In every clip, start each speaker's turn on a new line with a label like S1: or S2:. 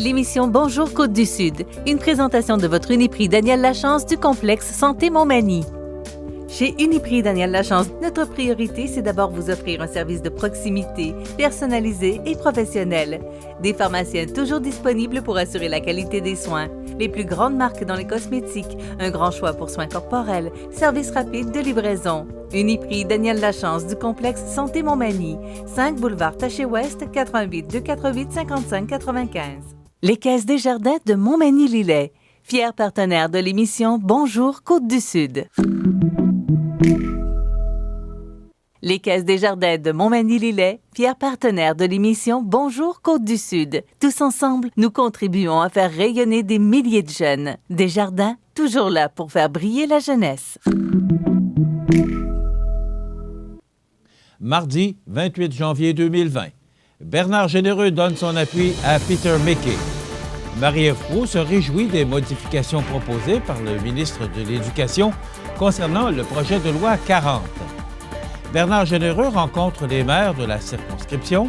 S1: L'émission Bonjour Côte-du-Sud, une présentation de votre Uniprix Daniel Lachance du complexe Santé Montmagny. Chez Uniprix Daniel Lachance, notre priorité, c'est d'abord vous offrir un service de proximité, personnalisé et professionnel. Des pharmaciens toujours disponibles pour assurer la qualité des soins. Les plus grandes marques dans les cosmétiques, un grand choix pour soins corporels, service rapide de livraison. Uniprix Daniel Lachance du complexe Santé Montmagny, 5 boulevard Taché-Ouest, 88 248 55 95. Les Caisses Desjardins de Montmagny-Lillet, fiers partenaires de l'émission Bonjour Côte-du-Sud. Les Caisses Desjardins de Montmagny-Lillet, fiers partenaires de l'émission Bonjour Côte-du-Sud. Tous ensemble, nous contribuons à faire rayonner des milliers de jeunes. Desjardins, toujours là pour faire briller la jeunesse.
S2: Mardi 28 janvier 2020. Bernard Généreux donne son appui à Peter MacKay. Marie-Ève Proulx se réjouit des modifications proposées par le ministre de l'Éducation concernant le projet de loi 40. Bernard Généreux rencontre les maires de la circonscription.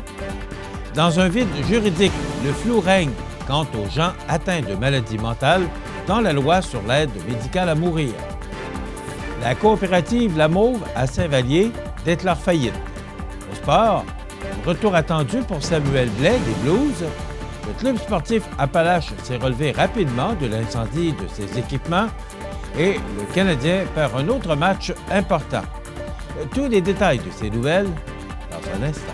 S2: Dans un vide juridique, le flou règne quant aux gens atteints de maladies mentales dans la loi sur l'aide médicale à mourir. La coopérative La Mauve à Saint-Vallier déclare faillite. Au sport, retour attendu pour Samuel Blais des Blues. Le club sportif Appalaches s'est relevé rapidement de l'incendie de ses équipements et le Canadien perd un autre match important. Tous les détails de ces nouvelles dans un instant.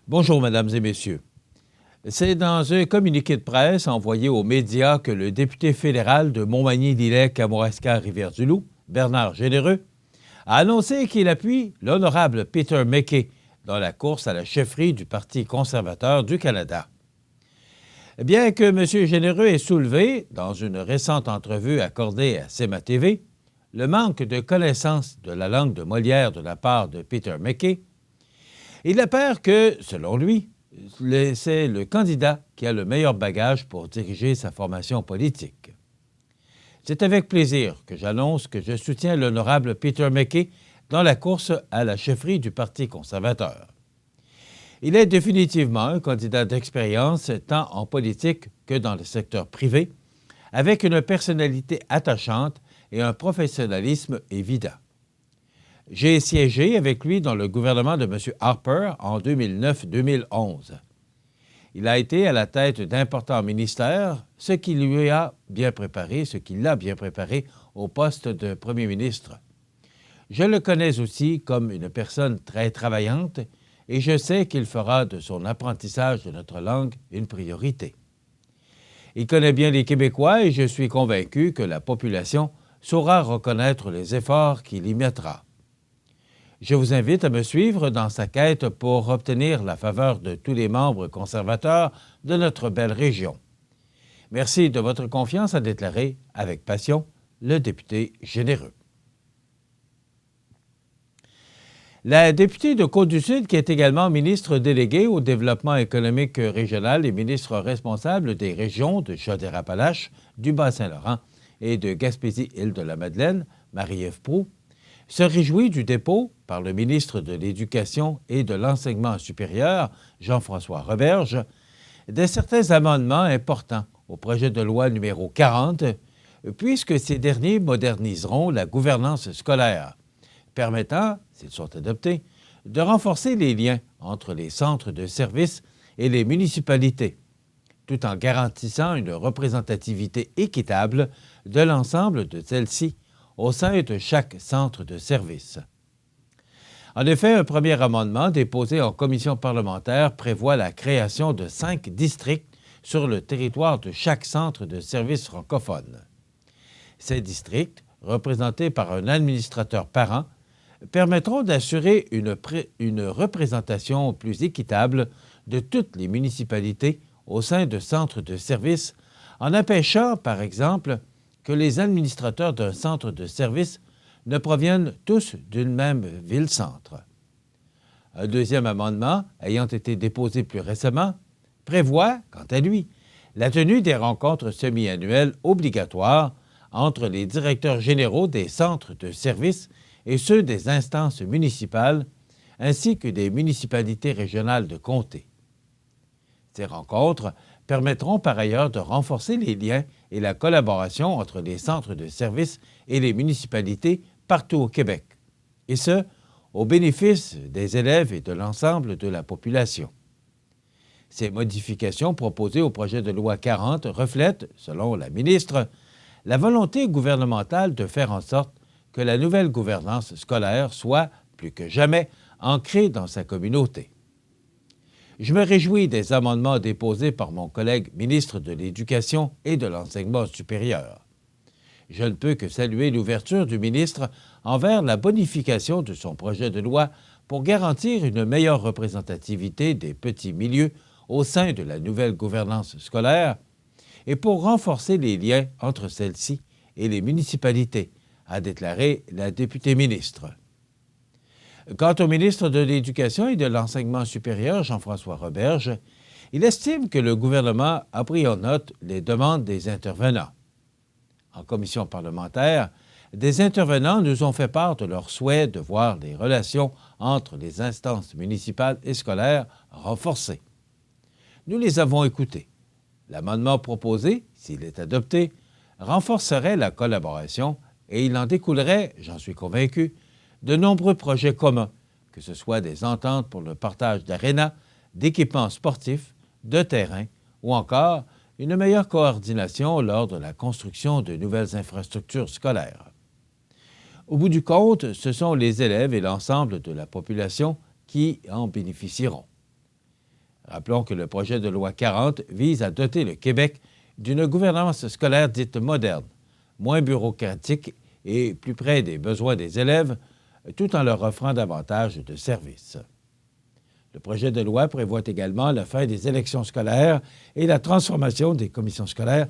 S2: Bonjour, mesdames et messieurs. C'est dans un communiqué de presse envoyé aux médias que le député fédéral de Montmagny-Lillet-Kamouraska-Rivière-du-Loup, Bernard Généreux, a annoncé qu'il appuie l'honorable Peter MacKay dans la course à la chefferie du Parti conservateur du Canada. Bien que M. Généreux ait soulevé, dans une récente entrevue accordée à CEMA TV, le manque de connaissance de la langue de Molière de la part de Peter MacKay, il apparaît que, selon lui, c'est le candidat qui a le meilleur bagage pour diriger sa formation politique. C'est avec plaisir que j'annonce que je soutiens l'honorable Peter MacKay dans la course à la chefferie du Parti conservateur. Il est définitivement un candidat d'expérience tant en politique que dans le secteur privé, avec une personnalité attachante et un professionnalisme évident. J'ai siégé avec lui dans le gouvernement de M. Harper en 2009-2011. Il a été à la tête d'importants ministères, ce qui l'a bien préparé au poste de premier ministre. Je le connais aussi comme une personne très travaillante et je sais qu'il fera de son apprentissage de notre langue une priorité. Il connaît bien les Québécois et je suis convaincu que la population saura reconnaître les efforts qu'il y mettra. Je vous invite à me suivre dans sa quête pour obtenir la faveur de tous les membres conservateurs de notre belle région. Merci de votre confiance, a déclaré avec passion le député Généreux. La députée de Côte-du-Sud, qui est également ministre déléguée au développement économique régional et ministre responsable des régions de Chaudière-Appalaches, du Bas-Saint-Laurent et de Gaspésie-Île-de-la-Madeleine, Marie-Ève Proulx, se réjouit du dépôt par le ministre de l'Éducation et de l'Enseignement supérieur, Jean-François Roberge, de certains amendements importants au projet de loi numéro 40, puisque ces derniers moderniseront la gouvernance scolaire, permettant, s'ils sont adoptés, de renforcer les liens entre les centres de services et les municipalités, tout en garantissant une représentativité équitable de l'ensemble de celles-ci au sein de chaque centre de service. En effet, un premier amendement déposé en commission parlementaire prévoit la création de 5 districts sur le territoire de chaque centre de services francophone. Ces districts, représentés par un administrateur par an, permettront d'assurer une représentation plus équitable de toutes les municipalités au sein de centres de services, en empêchant, par exemple, que les administrateurs d'un centre de service ne proviennent tous d'une même ville-centre. Un deuxième amendement, ayant été déposé plus récemment, prévoit, quant à lui, la tenue des rencontres semi-annuelles obligatoires entre les directeurs généraux des centres de services et ceux des instances municipales, ainsi que des municipalités régionales de comté. Ces rencontres permettront par ailleurs de renforcer les liens et la collaboration entre les centres de services et les municipalités partout au Québec, et ce, au bénéfice des élèves et de l'ensemble de la population. Ces modifications proposées au projet de loi 40 reflètent, selon la ministre, la volonté gouvernementale de faire en sorte que la nouvelle gouvernance scolaire soit, plus que jamais, ancrée dans sa communauté. Je me réjouis des amendements déposés par mon collègue ministre de l'Éducation et de l'Enseignement supérieur. Je ne peux que saluer l'ouverture du ministre envers la bonification de son projet de loi pour garantir une meilleure représentativité des petits milieux au sein de la nouvelle gouvernance scolaire et pour renforcer les liens entre celle-ci et les municipalités, a déclaré la députée ministre. Quant au ministre de l'Éducation et de l'Enseignement supérieur, Jean-François Roberge, il estime que le gouvernement a pris en note les demandes des intervenants. En commission parlementaire, des intervenants nous ont fait part de leur souhait de voir les relations entre les instances municipales et scolaires renforcées. Nous les avons écoutés. L'amendement proposé, s'il est adopté, renforcerait la collaboration et il en découlerait, j'en suis convaincu, de nombreux projets communs, que ce soit des ententes pour le partage d'arénas, d'équipements sportifs, de terrains ou encore une meilleure coordination lors de la construction de nouvelles infrastructures scolaires. Au bout du compte, ce sont les élèves et l'ensemble de la population qui en bénéficieront. Rappelons que le projet de loi 40 vise à doter le Québec d'une gouvernance scolaire dite moderne, moins bureaucratique et plus près des besoins des élèves, tout en leur offrant davantage de services. Le projet de loi prévoit également la fin des élections scolaires et la transformation des commissions scolaires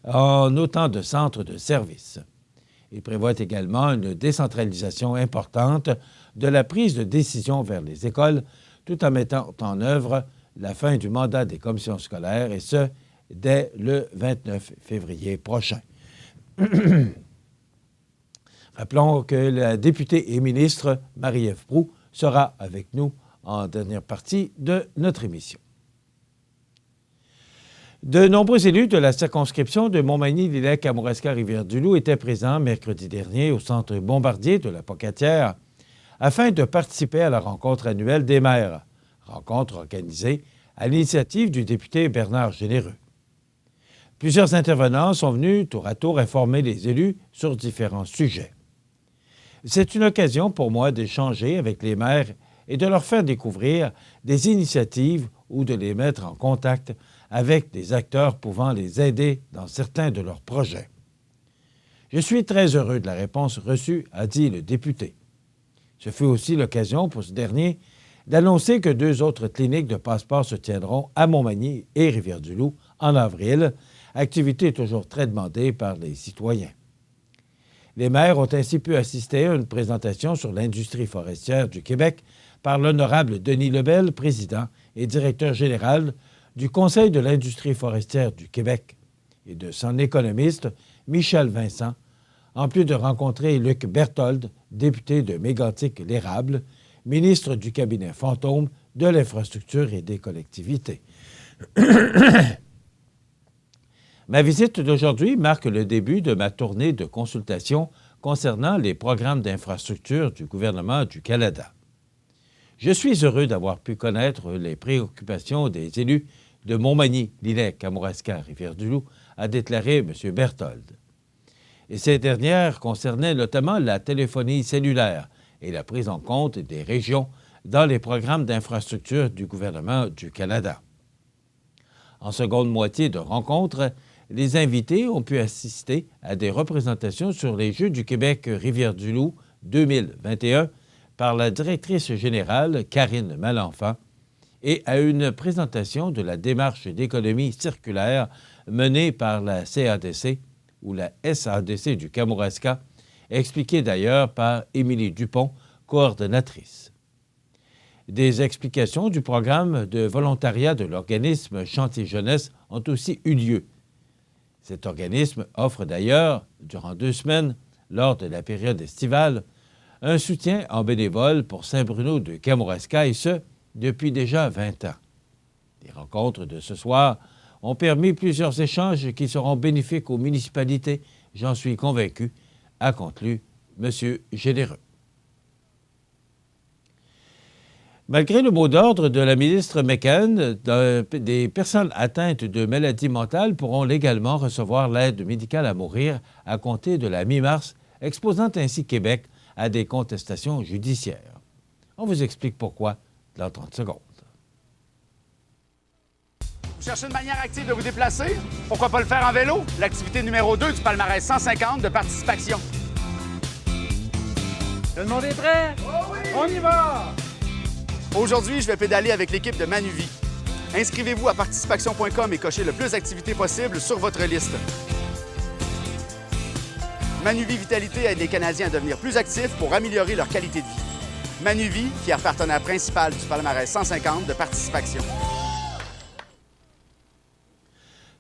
S2: en autant de centres de services. Il prévoit également une décentralisation importante de la prise de décision vers les écoles, tout en mettant en œuvre la fin du mandat des commissions scolaires, et ce, dès le 29 février prochain. Rappelons que la députée et ministre Marie-Ève Proulx sera avec nous en dernière partie de notre émission. De nombreux élus de la circonscription de Montmagny-Lillet-Kamouraska-Rivière-du-Loup étaient présents mercredi dernier au centre Bombardier de la Pocatière afin de participer à la rencontre annuelle des maires, rencontre organisée à l'initiative du député Bernard Généreux. Plusieurs intervenants sont venus tour à tour informer les élus sur différents sujets. C'est une occasion pour moi d'échanger avec les maires et de leur faire découvrir des initiatives ou de les mettre en contact avec des acteurs pouvant les aider dans certains de leurs projets. Je suis très heureux de la réponse reçue, a dit le député. Ce fut aussi l'occasion pour ce dernier d'annoncer que 2 autres cliniques de passeport se tiendront à Montmagny et Rivière-du-Loup en avril, activité toujours très demandée par les citoyens. Les maires ont ainsi pu assister à une présentation sur l'industrie forestière du Québec par l'honorable Denis Lebel, président et directeur général du Conseil de l'industrie forestière du Québec, et de son économiste Michel Vincent, en plus de rencontrer Luc Berthold, député de Mégantic-l'Érable, ministre du cabinet fantôme de l'infrastructure et des collectivités. Ma visite d'aujourd'hui marque le début de ma tournée de consultation concernant les programmes d'infrastructure du gouvernement du Canada. Je suis heureux d'avoir pu connaître les préoccupations des élus de Montmagny, Lillet, Kamouraska, Rivière-du-Loup, a déclaré M. Berthold. Et ces dernières concernaient notamment la téléphonie cellulaire et la prise en compte des régions dans les programmes d'infrastructure du gouvernement du Canada. En seconde moitié de rencontre, les invités ont pu assister à des représentations sur les Jeux du Québec Rivière-du-Loup 2021 par la directrice générale Karine Malenfant et à une présentation de la démarche d'économie circulaire menée par la CADC ou la SADC du Kamouraska, expliquée d'ailleurs par Émilie Dupont, coordonnatrice. Des explications du programme de volontariat de l'organisme Chantier Jeunesse ont aussi eu lieu. Cet organisme offre d'ailleurs, durant 2 semaines, lors de la période estivale, un soutien en bénévole pour Saint-Bruno de Kamouraska, et ce, depuis déjà 20 ans. Les rencontres de ce soir ont permis plusieurs échanges qui seront bénéfiques aux municipalités, j'en suis convaincu, a conclu M. Généreux. Malgré le mot d'ordre de la ministre McCann, des personnes atteintes de maladies mentales pourront légalement recevoir l'aide médicale à mourir à compter de la mi-mars, exposant ainsi Québec à des contestations judiciaires. On vous explique pourquoi dans 30 secondes.
S3: Vous cherchez une manière active de vous déplacer? Pourquoi pas le faire en vélo? L'activité numéro 2 du palmarès 150 de participation.
S4: Tout le monde est prêt? Oh oui! On y va!
S3: Aujourd'hui, je vais pédaler avec l'équipe de Manuvie. Inscrivez-vous à participation.com et cochez le plus d'activités possible sur votre liste. Manuvie Vitalité aide les Canadiens à devenir plus actifs pour améliorer leur qualité de vie. Manuvie, fier partenaire principal du palmarès 150 de participation.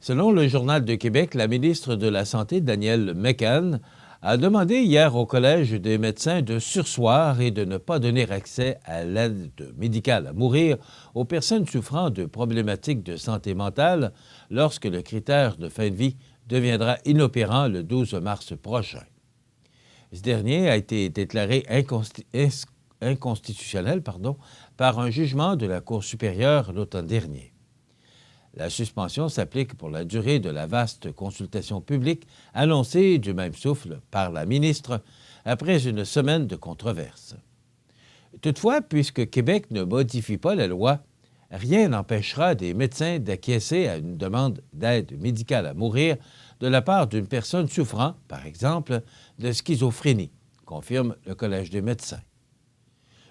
S2: Selon le Journal de Québec, la ministre de la Santé, Danielle McCann, a demandé hier au Collège des médecins de surseoir et de ne pas donner accès à l'aide médicale à mourir aux personnes souffrant de problématiques de santé mentale lorsque le critère de fin de vie deviendra inopérant le 12 mars prochain. Ce dernier a été déclaré inconstitutionnel par un jugement de la Cour supérieure l'automne dernier. La suspension s'applique pour la durée de la vaste consultation publique annoncée du même souffle par la ministre après une semaine de controverse. Toutefois, puisque Québec ne modifie pas la loi, rien n'empêchera des médecins d'acquiescer à une demande d'aide médicale à mourir de la part d'une personne souffrant, par exemple, de schizophrénie, confirme le Collège des médecins.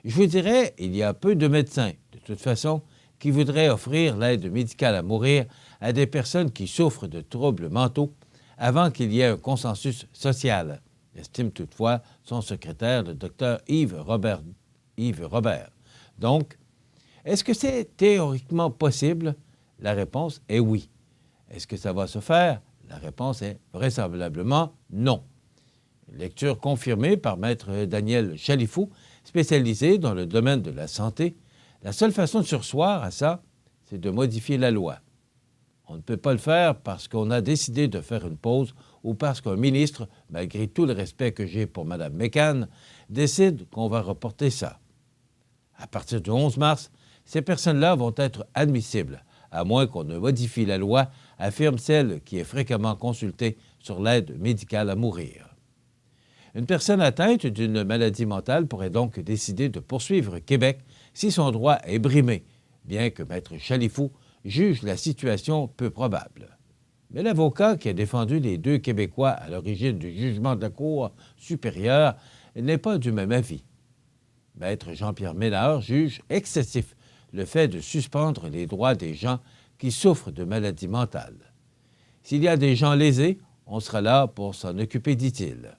S2: Je vous dirais, il y a peu de médecins, de toute façon, qui voudraient offrir l'aide médicale à mourir à des personnes qui souffrent de troubles mentaux avant qu'il y ait un consensus social, estime toutefois son secrétaire, le Dr Yves Robert. Donc, est-ce que c'est théoriquement possible? La réponse est oui. Est-ce que ça va se faire? La réponse est vraisemblablement non. Une lecture confirmée par Maître Daniel Chalifou, spécialisé dans le domaine de la santé. La seule façon de surseoir à ça, c'est de modifier la loi. On ne peut pas le faire parce qu'on a décidé de faire une pause ou parce qu'un ministre, malgré tout le respect que j'ai pour Mme McCann, décide qu'on va reporter ça. À partir du 11 mars, ces personnes-là vont être admissibles, à moins qu'on ne modifie la loi, affirme celle qui est fréquemment consultée sur l'aide médicale à mourir. Une personne atteinte d'une maladie mentale pourrait donc décider de poursuivre Québec si son droit est brimé, bien que Maître Chalifou juge la situation peu probable. Mais l'avocat qui a défendu les 2 Québécois à l'origine du jugement de la Cour supérieure n'est pas du même avis. Maître Jean-Pierre Ménard juge excessif le fait de suspendre les droits des gens qui souffrent de maladies mentales. S'il y a des gens lésés, on sera là pour s'en occuper, dit-il.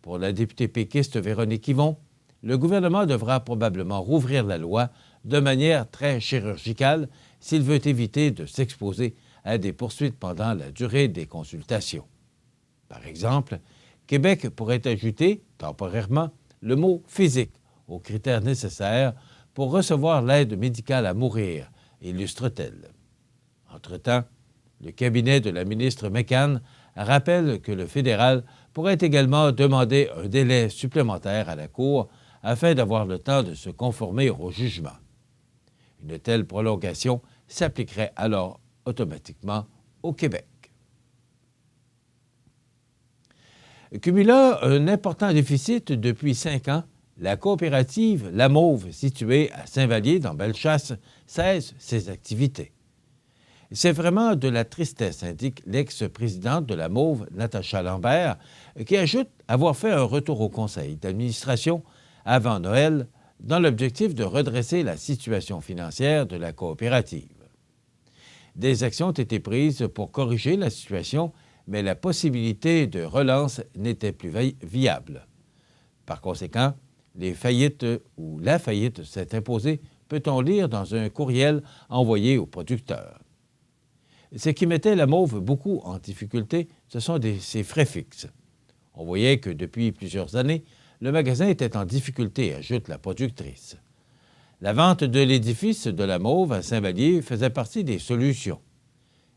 S2: Pour la députée péquiste Véronique Yvon, le gouvernement devra probablement rouvrir la loi de manière très chirurgicale s'il veut éviter de s'exposer à des poursuites pendant la durée des consultations. Par exemple, Québec pourrait ajouter, temporairement, le mot « physique » aux critères nécessaires pour recevoir l'aide médicale à mourir, illustre-t-elle. Entre-temps, le cabinet de la ministre McCann rappelle que le fédéral pourrait également demander un délai supplémentaire à la Cour afin d'avoir le temps de se conformer au jugement. Une telle prolongation s'appliquerait alors automatiquement au Québec. Cumulant un important déficit depuis 5 ans, la coopérative La Mauve, située à Saint-Vallier, dans Bellechasse, cesse ses activités. C'est vraiment de la tristesse, indique l'ex-présidente de La Mauve, Natacha Lambert, qui ajoute avoir fait un retour au conseil d'administration avant Noël dans l'objectif de redresser la situation financière de la coopérative. Des actions ont été prises pour corriger la situation, mais la possibilité de relance n'était plus viable. Par conséquent, les faillites ou la faillite s'est imposée, peut-on lire dans un courriel envoyé aux producteurs. Ce qui mettait La Mauve beaucoup en difficulté, ce sont ses frais fixes. On voyait que depuis plusieurs années, le magasin était en difficulté, ajoute la productrice. La vente de l'édifice de La Mauve à Saint-Vallier faisait partie des solutions.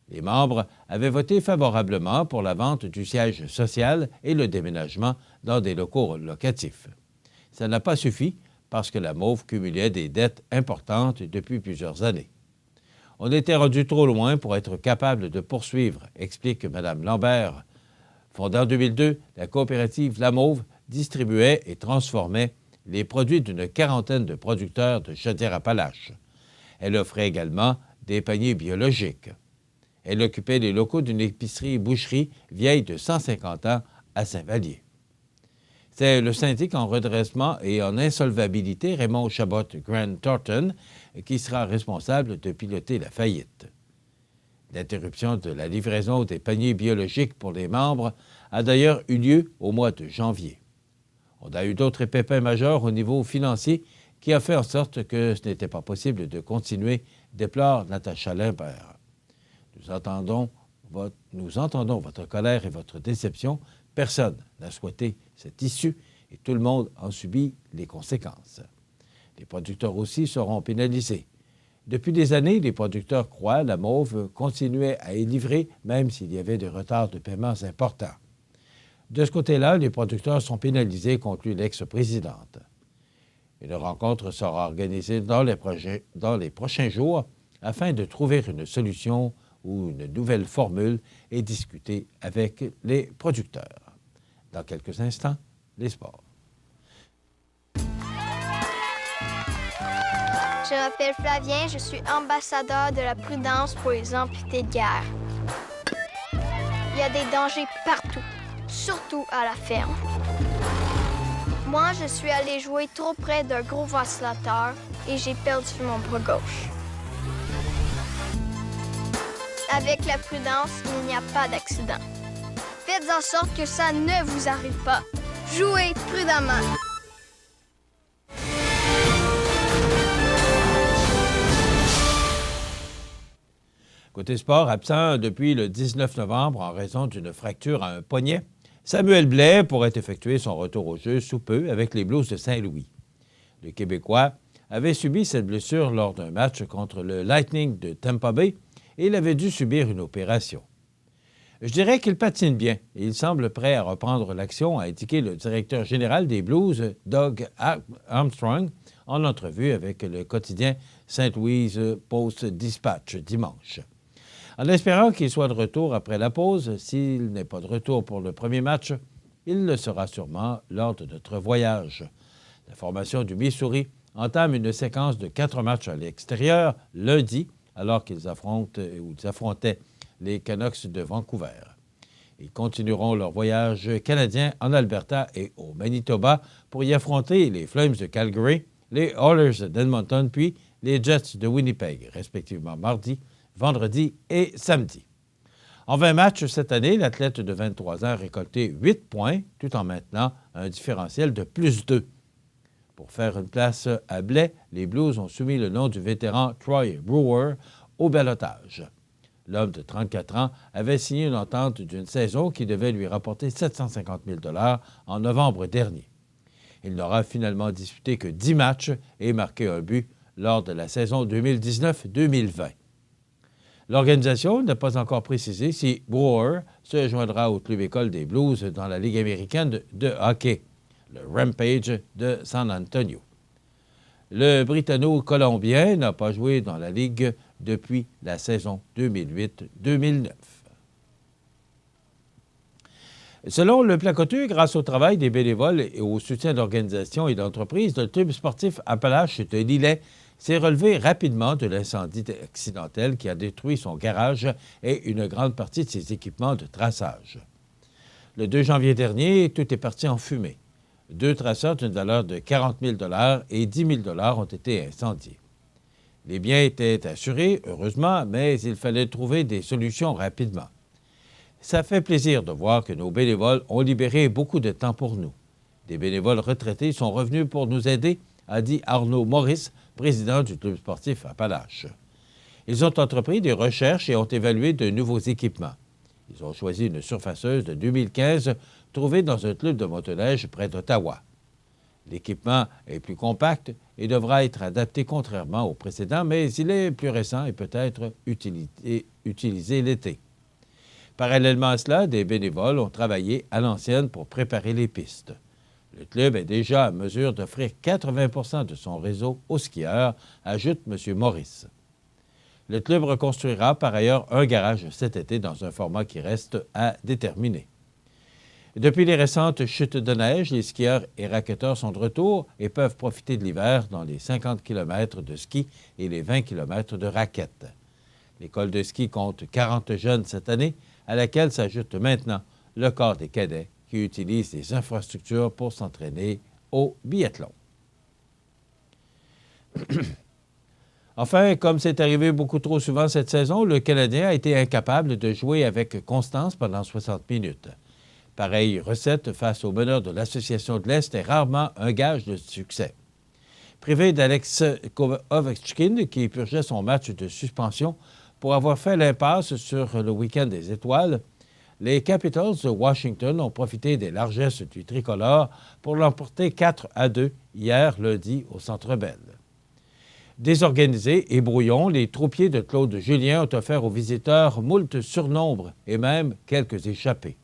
S2: Les membres avaient voté favorablement pour la vente du siège social et le déménagement dans des locaux locatifs. Ça n'a pas suffi parce que La Mauve cumulait des dettes importantes depuis plusieurs années. On était rendu trop loin pour être capable de poursuivre, explique Mme Lambert. Fondée en 2002, la coopérative La Mauve distribuait et transformait les produits d'une quarantaine de producteurs de Chaudière-Appalaches. Elle offrait également des paniers biologiques. Elle occupait les locaux d'une épicerie-boucherie vieille de 150 ans à Saint-Vallier. C'est le syndic en redressement et en insolvabilité, Raymond Chabot Grant Thornton, qui sera responsable de piloter la faillite. L'interruption de la livraison des paniers biologiques pour les membres a d'ailleurs eu lieu au mois de janvier. On a eu d'autres pépins majeurs au niveau financier qui a fait en sorte que ce n'était pas possible de continuer, déplore Natacha Lambert. Nous entendons votre colère et votre déception. Personne n'a souhaité cette issue et tout le monde en subit les conséquences. Les producteurs aussi seront pénalisés. Depuis des années, les producteurs croient La Mauve continuait à y livrer, même s'il y avait des retards de paiements importants. De ce côté-là, les producteurs sont pénalisés, conclut l'ex-présidente. Une rencontre sera organisée dans les prochains jours afin de trouver une solution ou une nouvelle formule et discuter avec les producteurs. Dans quelques instants, les sports.
S5: Je m'appelle Flavien, je suis ambassadeur de la prudence pour les amputés de guerre. Il y a des dangers partout, surtout à la ferme. Moi, je suis allé jouer trop près d'un gros vacillateur et j'ai perdu mon bras gauche. Avec la prudence, il n'y a pas d'accident. Faites en sorte que ça ne vous arrive pas. Jouez prudemment.
S2: Côté sport, absent depuis le 19 novembre en raison d'une fracture à un poignet, Samuel Blais pourrait effectuer son retour au jeu sous peu avec les Blues de Saint-Louis. Le Québécois avait subi cette blessure lors d'un match contre le Lightning de Tampa Bay et il avait dû subir une opération. Je dirais qu'il patine bien et il semble prêt à reprendre l'action, a indiqué le directeur général des Blues, Doug Armstrong, en entrevue avec le quotidien St. Louis Post-Dispatch dimanche. En espérant qu'il soit de retour après la pause, s'il n'est pas de retour pour le premier match, il le sera sûrement lors de notre voyage. La formation du Missouri entame une séquence de 4 matchs à l'extérieur lundi, alors qu'ils affrontaient les Canucks de Vancouver. Ils continueront leur voyage canadien en Alberta et au Manitoba pour y affronter les Flames de Calgary, les Oilers d'Edmonton puis les Jets de Winnipeg, respectivement mardi, vendredi et samedi. En 20 matchs cette année, l'athlète de 23 ans a récolté 8 points tout en maintenant un différentiel de +2. Pour faire une place à Blais, les Blues ont soumis le nom du vétéran Troy Brewer au ballotage. L'homme de 34 ans avait signé une entente d'une saison qui devait lui rapporter 750 000 $ en novembre dernier. Il n'aura finalement disputé que 10 matchs et marqué un but lors de la saison 2019-2020. L'organisation n'a pas encore précisé si Brewer se joindra au club école des Blues dans la Ligue américaine de hockey, le Rampage de San Antonio. Le Britanno-Colombien n'a pas joué dans la Ligue depuis la saison 2008-2009. Selon le placoteur, grâce au travail des bénévoles et au soutien d'organisations et d'entreprises, le club sportif Appalaches de Lillet s'est relevé rapidement de l'incendie accidentel qui a détruit son garage et une grande partie de ses équipements de traçage. Le 2 janvier dernier, tout est parti en fumée. 2 traceurs d'une valeur de 40 000 et 10 000 ont été incendiés. Les biens étaient assurés, heureusement, mais il fallait trouver des solutions rapidement. Ça fait plaisir de voir que nos bénévoles ont libéré beaucoup de temps pour nous. Des bénévoles retraités sont revenus pour nous aider, a dit Arnaud Maurice, président du club sportif Appalaches. Ils ont entrepris des recherches et ont évalué de nouveaux équipements. Ils ont choisi une surfaceuse de 2015 trouvée dans un club de motoneige près d'Ottawa. L'équipement est plus compact et devra être adapté contrairement au précédent, mais il est plus récent et peut être utilisé l'été. Parallèlement à cela, des bénévoles ont travaillé à l'ancienne pour préparer les pistes. Le club est déjà à mesure d'offrir 80 de son réseau aux skieurs, ajoute M. Maurice. Le club reconstruira par ailleurs un garage cet été dans un format qui reste à déterminer. Depuis les récentes chutes de neige, les skieurs et racketteurs sont de retour et peuvent profiter de l'hiver dans les 50 km de ski et les 20 km de raquettes. L'école de ski compte 40 jeunes cette année, à laquelle s'ajoute maintenant le corps des cadets qui utilisent les infrastructures pour s'entraîner au biathlon. Enfin, comme c'est arrivé beaucoup trop souvent cette saison, le Canadien a été incapable de jouer avec constance pendant 60 minutes. Pareille recette face au meneur de l'Association de l'Est est rarement un gage de succès. Privé d'Alex Ovechkin, qui purgeait son match de suspension pour avoir fait l'impasse sur le week-end des étoiles, les Capitals de Washington ont profité des largesses du tricolore pour l'emporter 4-2 hier lundi au Centre Bell. Désorganisés et brouillons, les troupiers de Claude Julien ont offert aux visiteurs moult surnombres et même quelques échappées.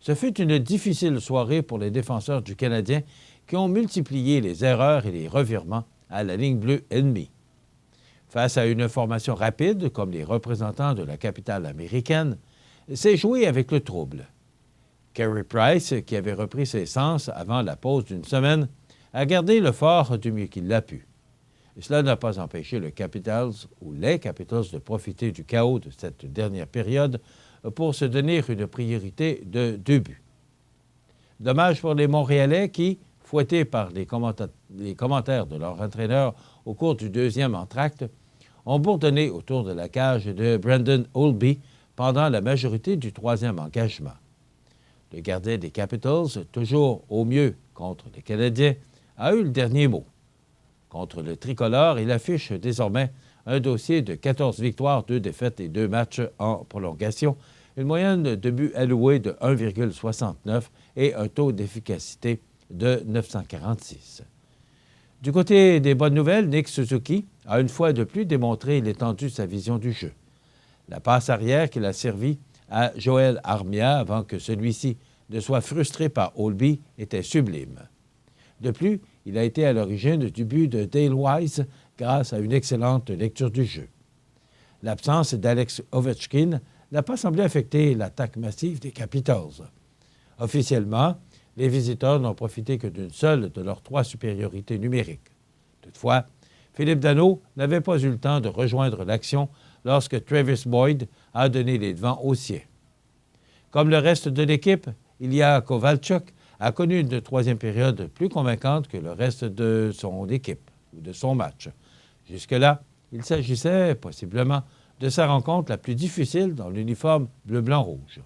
S2: Ce fut une difficile soirée pour les défenseurs du Canadien qui ont multiplié les erreurs et les revirements à la ligne bleue ennemie. Face à une formation rapide, comme les représentants de la capitale américaine, c'est jouer avec le trouble. Carey Price, qui avait repris ses sens avant la pause d'une semaine, a gardé le fort du mieux qu'il l'a pu. Cela n'a pas empêché le Capitals ou les Capitals de profiter du chaos de cette dernière période pour se donner une priorité de 2 buts. Dommage pour les Montréalais qui, fouettés par les commentaires de leur entraîneur au cours du deuxième entracte, ont bourdonné autour de la cage de Brandon Oldby pendant la majorité du troisième engagement. Le gardien des Capitals, toujours au mieux contre les Canadiens, a eu le dernier mot. Contre le tricolore, il affiche désormais un dossier de 14 victoires, 2 défaites et 2 matchs en prolongation, une moyenne de buts alloués de 1,69 et un taux d'efficacité de 946. Du côté des bonnes nouvelles, Nick Suzuki a une fois de plus démontré l'étendue de sa vision du jeu. La passe arrière qu'il a servie à Joël Armia avant que celui-ci ne soit frustré par Oldby était sublime. De plus, il a été à l'origine du but de Dale Weiss grâce à une excellente lecture du jeu. L'absence d'Alex Ovechkin n'a pas semblé affecter l'attaque massive des Capitals. Officiellement, les visiteurs n'ont profité que d'une seule de leurs 3 supériorités numériques. Toutefois, Philippe Danault n'avait pas eu le temps de rejoindre l'action lorsque Travis Boyd a donné les devants aux siens. Comme le reste de l'équipe, Ilya Kovalchuk a connu une 3e période plus convaincante que le reste de son équipe ou de son match. Jusque-là, il s'agissait possiblement de sa rencontre la plus difficile dans l'uniforme bleu-blanc-rouge.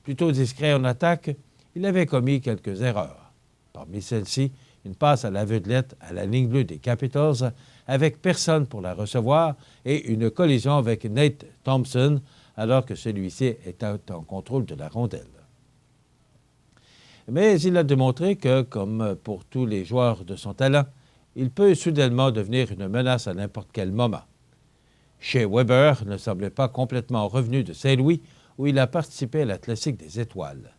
S2: Plutôt discret en attaque, il avait commis quelques erreurs. Parmi celles-ci, une passe à l'aveuglette à la ligne bleue des Capitals avec personne pour la recevoir et une collision avec Nate Thompson alors que celui-ci était en contrôle de la rondelle. Mais il a démontré que, comme pour tous les joueurs de son talent, il peut soudainement devenir une menace à n'importe quel moment. Shea Weber ne semblait pas complètement revenu de Saint-Louis où il a participé à la Classique des Étoiles.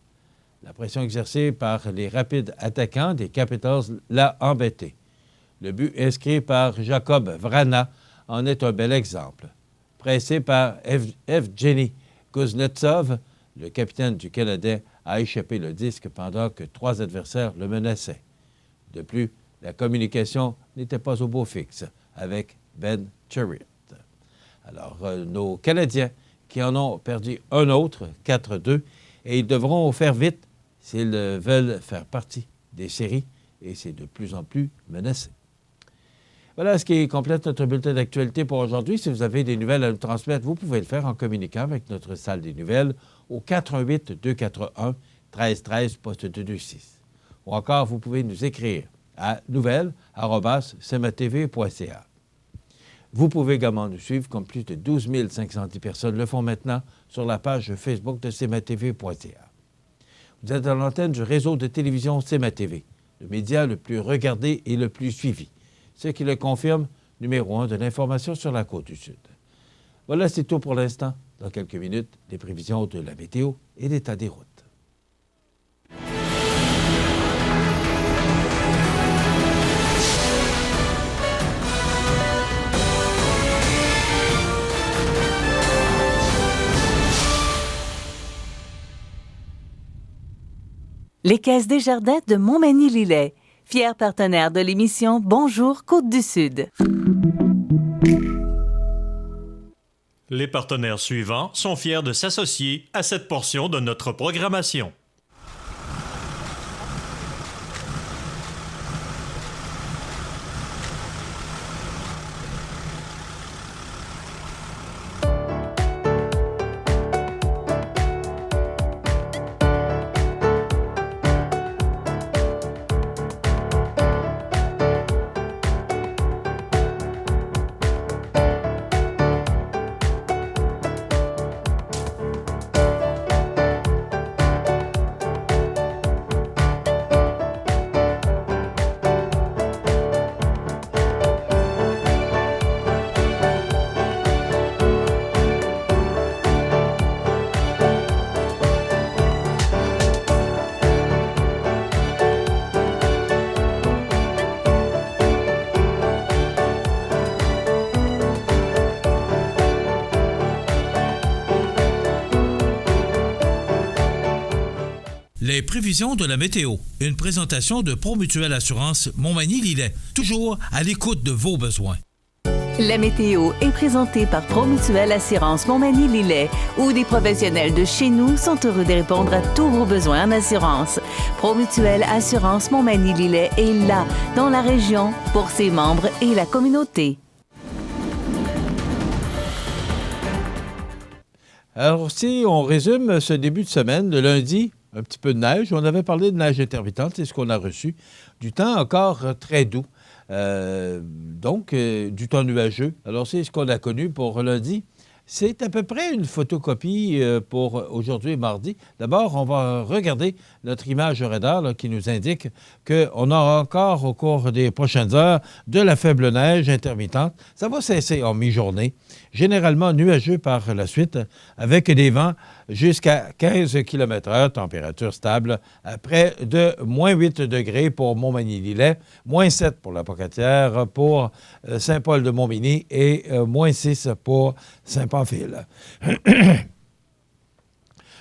S2: La pression exercée par les rapides attaquants des Capitals l'a embêté. Le but inscrit par Jacob Vrana en est un bel exemple. Pressé par Evgeny Kuznetsov, le capitaine du Canadien a échappé le disque pendant que 3 adversaires le menaçaient. De plus, la communication n'était pas au beau fixe avec Ben Chariot. Alors, nos Canadiens qui en ont perdu un autre, 4-2, et ils devront faire vite s'ils veulent faire partie des séries, et c'est de plus en plus menacé. Voilà ce qui complète notre bulletin d'actualité pour aujourd'hui. Si vous avez des nouvelles à nous transmettre, vous pouvez le faire en communiquant avec notre salle des nouvelles au 418-241-1313, poste 226. Ou encore, vous pouvez nous écrire à nouvelles@cmatv.ca. Vous pouvez également nous suivre, comme plus de 12 510 personnes le font maintenant, sur la page Facebook de cmatv.ca. Vous êtes à l'antenne du réseau de télévision CMA-TV, le média le plus regardé et le plus suivi, ce qui le confirme, numéro 1 de l'information sur la Côte-du-Sud. Voilà, c'est tout pour l'instant. Dans quelques minutes, les prévisions de la météo et l'état des routes.
S1: Les Caisses des Jardins de Montmagny-Lillet, fier partenaire de l'émission Bonjour Côte-du-Sud.
S6: Les partenaires suivants sont fiers de s'associer à cette portion de notre programmation.
S7: Les prévisions de la météo. Une présentation de Promutuelle Assurance Montmagny-Lillet. Toujours à l'écoute de vos besoins.
S1: La météo est présentée par Promutuelle Assurance Montmagny-Lillet, où des professionnels de chez nous sont heureux de répondre à tous vos besoins en assurance. Promutuelle Assurance Montmagny-Lillet est là, dans la région, pour ses membres et la communauté.
S2: Alors, si on résume ce début de semaine, le lundi, un petit peu de neige. On avait parlé de neige intermittente, c'est ce qu'on a reçu. Du temps encore très doux. Donc, du temps nuageux. Alors, c'est ce qu'on a connu pour lundi. C'est à peu près une photocopie pour aujourd'hui, mardi. D'abord, on va regarder notre image radar là, qui nous indique qu'on aura encore, au cours des prochaines heures, de la faible neige intermittente. Ça va cesser en mi-journée. Généralement nuageux par la suite, avec des vents jusqu'à 15 km/h, température stable, à près de moins 8 degrés pour Montmagny-Lillet, moins 7 pour la Pocatière, pour Saint-Paul-de-Montmagny et moins 6 pour Saint-Pamphile.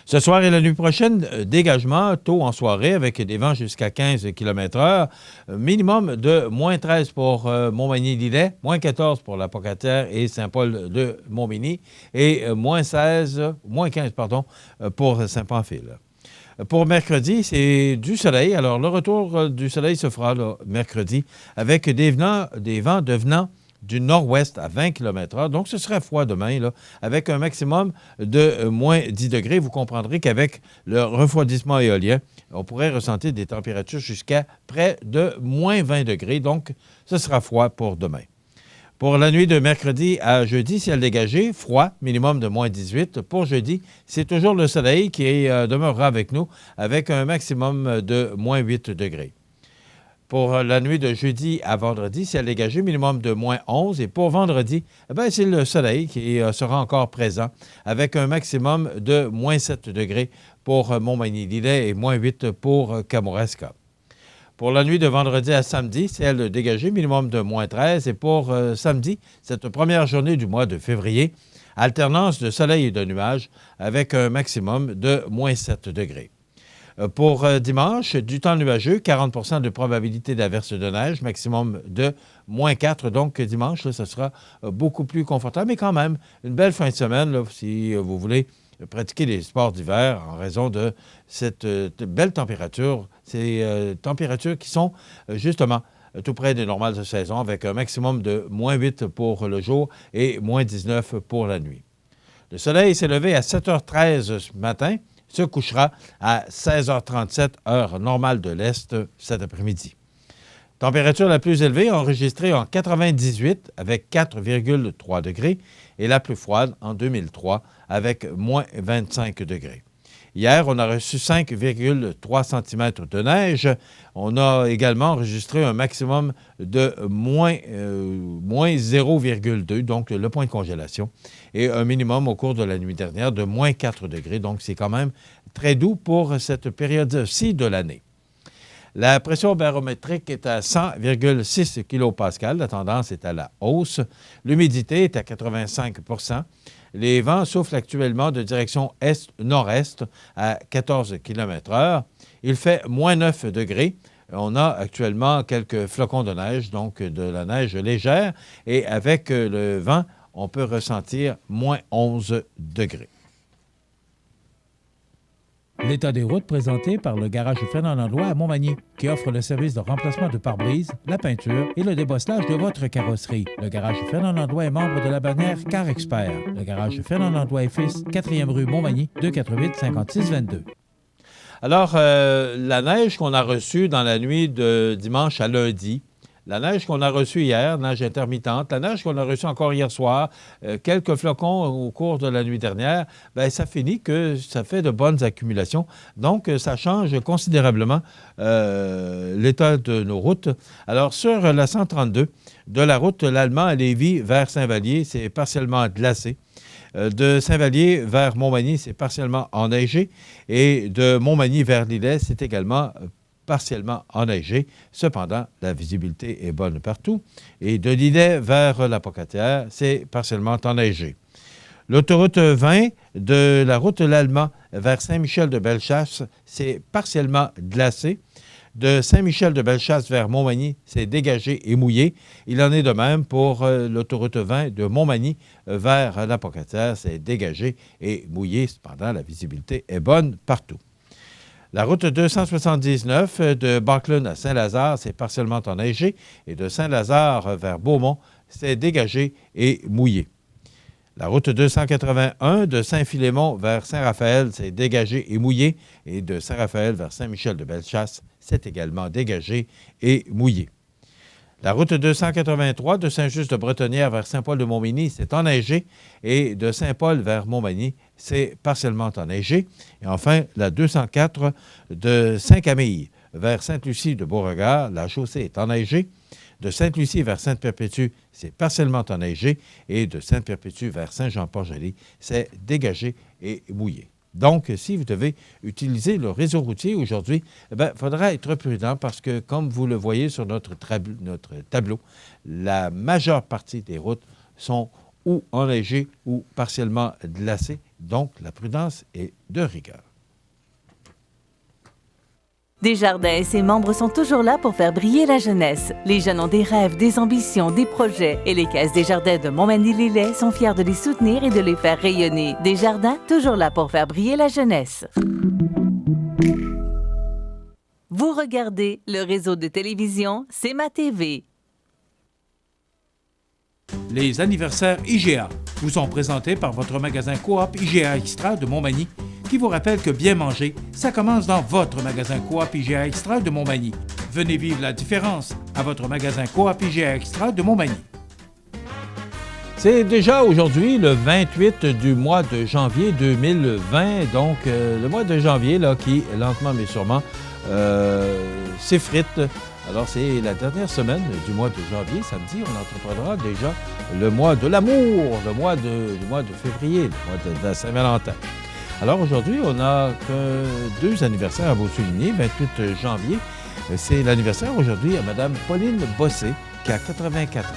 S2: Ce soir et la nuit prochaine, dégagement tôt en soirée avec des vents jusqu'à 15 km/h, minimum de moins 13 pour Montmagny-Lillet, moins 14 pour la Pocatière et Saint-Paul-de-Montmagny et moins 15 pour Saint-Pamphile. Pour mercredi, c'est du soleil. Alors, le retour du soleil se fera là, mercredi avec des vents devenant du nord-ouest à 20 km/h. Donc, ce sera froid demain, là, avec un maximum de moins 10 degrés. Vous comprendrez qu'avec le refroidissement éolien, on pourrait ressentir des températures jusqu'à près de moins 20 degrés. Donc, ce sera froid pour demain. Pour la nuit de mercredi à jeudi, ciel dégagé, froid, minimum de moins 18. Pour jeudi, c'est toujours le soleil qui demeurera avec nous, avec un maximum de moins 8 degrés. Pour la nuit de jeudi à vendredi, ciel dégagé, minimum de moins 11. Et pour vendredi, c'est le soleil qui sera encore présent avec un maximum de moins 7 degrés pour Montmagny-Lillet et moins 8 pour Kamouraska. Pour la nuit de vendredi à samedi, ciel dégagé, minimum de moins 13. Et pour samedi, cette première journée du mois de février, Alternance de soleil et de nuages avec un maximum de moins 7 degrés. Pour dimanche, du temps nuageux, 40 de probabilité d'averse de neige, maximum de moins 4. Donc, dimanche, là, ce sera beaucoup plus confortable, mais quand même, une belle fin de semaine, là, si vous voulez pratiquer les sports d'hiver en raison de cette belle température. Ces températures qui sont justement tout près des normales de saison, avec un maximum de moins 8 pour le jour et moins 19 pour la nuit. Le soleil s'est levé à 7h13 ce matin, se couchera à 16h37, heure normale de l'Est, cet après-midi. Température la plus élevée enregistrée en 98 avec 4,3 degrés et la plus froide en 2003 avec moins 25 degrés. Hier, on a reçu 5,3 cm de neige. On a également enregistré un maximum de moins 0,2, donc le point de congélation, et un minimum au cours de la nuit dernière de moins 4 degrés. Donc, c'est quand même très doux pour cette période-ci de l'année. La pression barométrique est à 100,6 kPa. La tendance est à la hausse. L'humidité est à 85 %. Les vents soufflent actuellement de direction est-nord-est à 14 km/h. Il fait moins 9 degrés. On a actuellement quelques flocons de neige, donc de la neige légère. Et avec le vent, on peut ressentir moins 11 degrés.
S7: L'état des routes présenté par le garage Fernand Landlois à Montmagny, qui offre le service de remplacement de pare-brise, la peinture et le débosselage de votre carrosserie. Le garage Fernand Landlois est membre de la bannière Car Expert. Le garage Fernand Landlois et Fils, 4e rue Montmagny, 248-5622.
S2: Alors, la neige qu'on a reçue dans la nuit de dimanche à lundi, la neige qu'on a reçue hier, neige intermittente, la neige qu'on a reçue encore hier soir, quelques flocons au cours de la nuit dernière, bien, ça finit que ça fait de bonnes accumulations. Donc, ça change considérablement l'état de nos routes. Alors, sur la 132, de la route l'Allemand à Lévis vers Saint-Vallier, c'est partiellement glacé. De Saint-Vallier vers Montmagny, c'est partiellement enneigé. Et de Montmagny vers Lillet, c'est également partiellement enneigé. Cependant, la visibilité est bonne partout. Et de Lillet vers la Pocatière, c'est partiellement enneigé. L'autoroute 20 de la route l'Allemand vers Saint-Michel-de-Bellechasse, c'est partiellement glacé. De Saint-Michel-de-Bellechasse vers Montmagny, c'est dégagé et mouillé. Il en est de même pour l'autoroute 20 de Montmagny vers la Pocatière, c'est dégagé et mouillé. Cependant, la visibilité est bonne partout. La route 279 de Backlund à Saint-Lazare, c'est partiellement enneigé. Et de Saint-Lazare vers Beaumont, c'est dégagé et mouillé. La route 281 de Saint-Philémon vers Saint-Raphaël, c'est dégagé et mouillé. Et de Saint-Raphaël vers Saint-Michel-de-Bellechasse, c'est également dégagé et mouillé. La route 283 de Saint-Just-de-Bretonnière vers Saint-Paul-de-Montmagny, c'est enneigé. Et de Saint-Paul vers Montmagny, c'est partiellement enneigé. Et enfin, la 204 de Saint-Camille vers Sainte-Lucie-de-Beauregard, la chaussée est enneigée. De Sainte-Lucie vers Sainte-Perpétue, c'est partiellement enneigé. Et de Sainte-Perpétue vers Saint-Jean-Port-Joli, c'est dégagé et mouillé. Donc, si vous devez utiliser le réseau routier aujourd'hui, il faudra être prudent parce que, comme vous le voyez sur notre tableau, la majeure partie des routes sont ou enneigées ou partiellement glacées. Donc, la prudence est de rigueur.
S1: Desjardins et ses membres sont toujours là pour faire briller la jeunesse. Les jeunes ont des rêves, des ambitions, des projets. Et les Caisses Desjardins de Montmagny-Lillet sont fiers de les soutenir et de les faire rayonner. Desjardins, toujours là pour faire briller la jeunesse. Vous regardez le réseau de télévision C'est ma TV.
S7: Les anniversaires IGA vous sont présentés par votre magasin Coop IGA Extra de Montmagny, qui vous rappelle que bien manger, ça commence dans votre magasin Coop IGA Extra de Montmagny. Venez vivre la différence à votre magasin Coop IGA Extra de Montmagny.
S2: C'est déjà aujourd'hui le 28 du mois de janvier 2020, donc le mois de janvier là, qui, lentement mais sûrement, s'effrite. Alors, c'est la dernière semaine du mois de janvier. Samedi, on entreprendra déjà le mois de l'amour, le mois de février, le mois de la Saint-Valentin. Alors, aujourd'hui, on n'a que 2 anniversaires à vous souligner. 28 janvier, c'est l'anniversaire aujourd'hui à Mme Pauline Bossé, qui a 84 ans,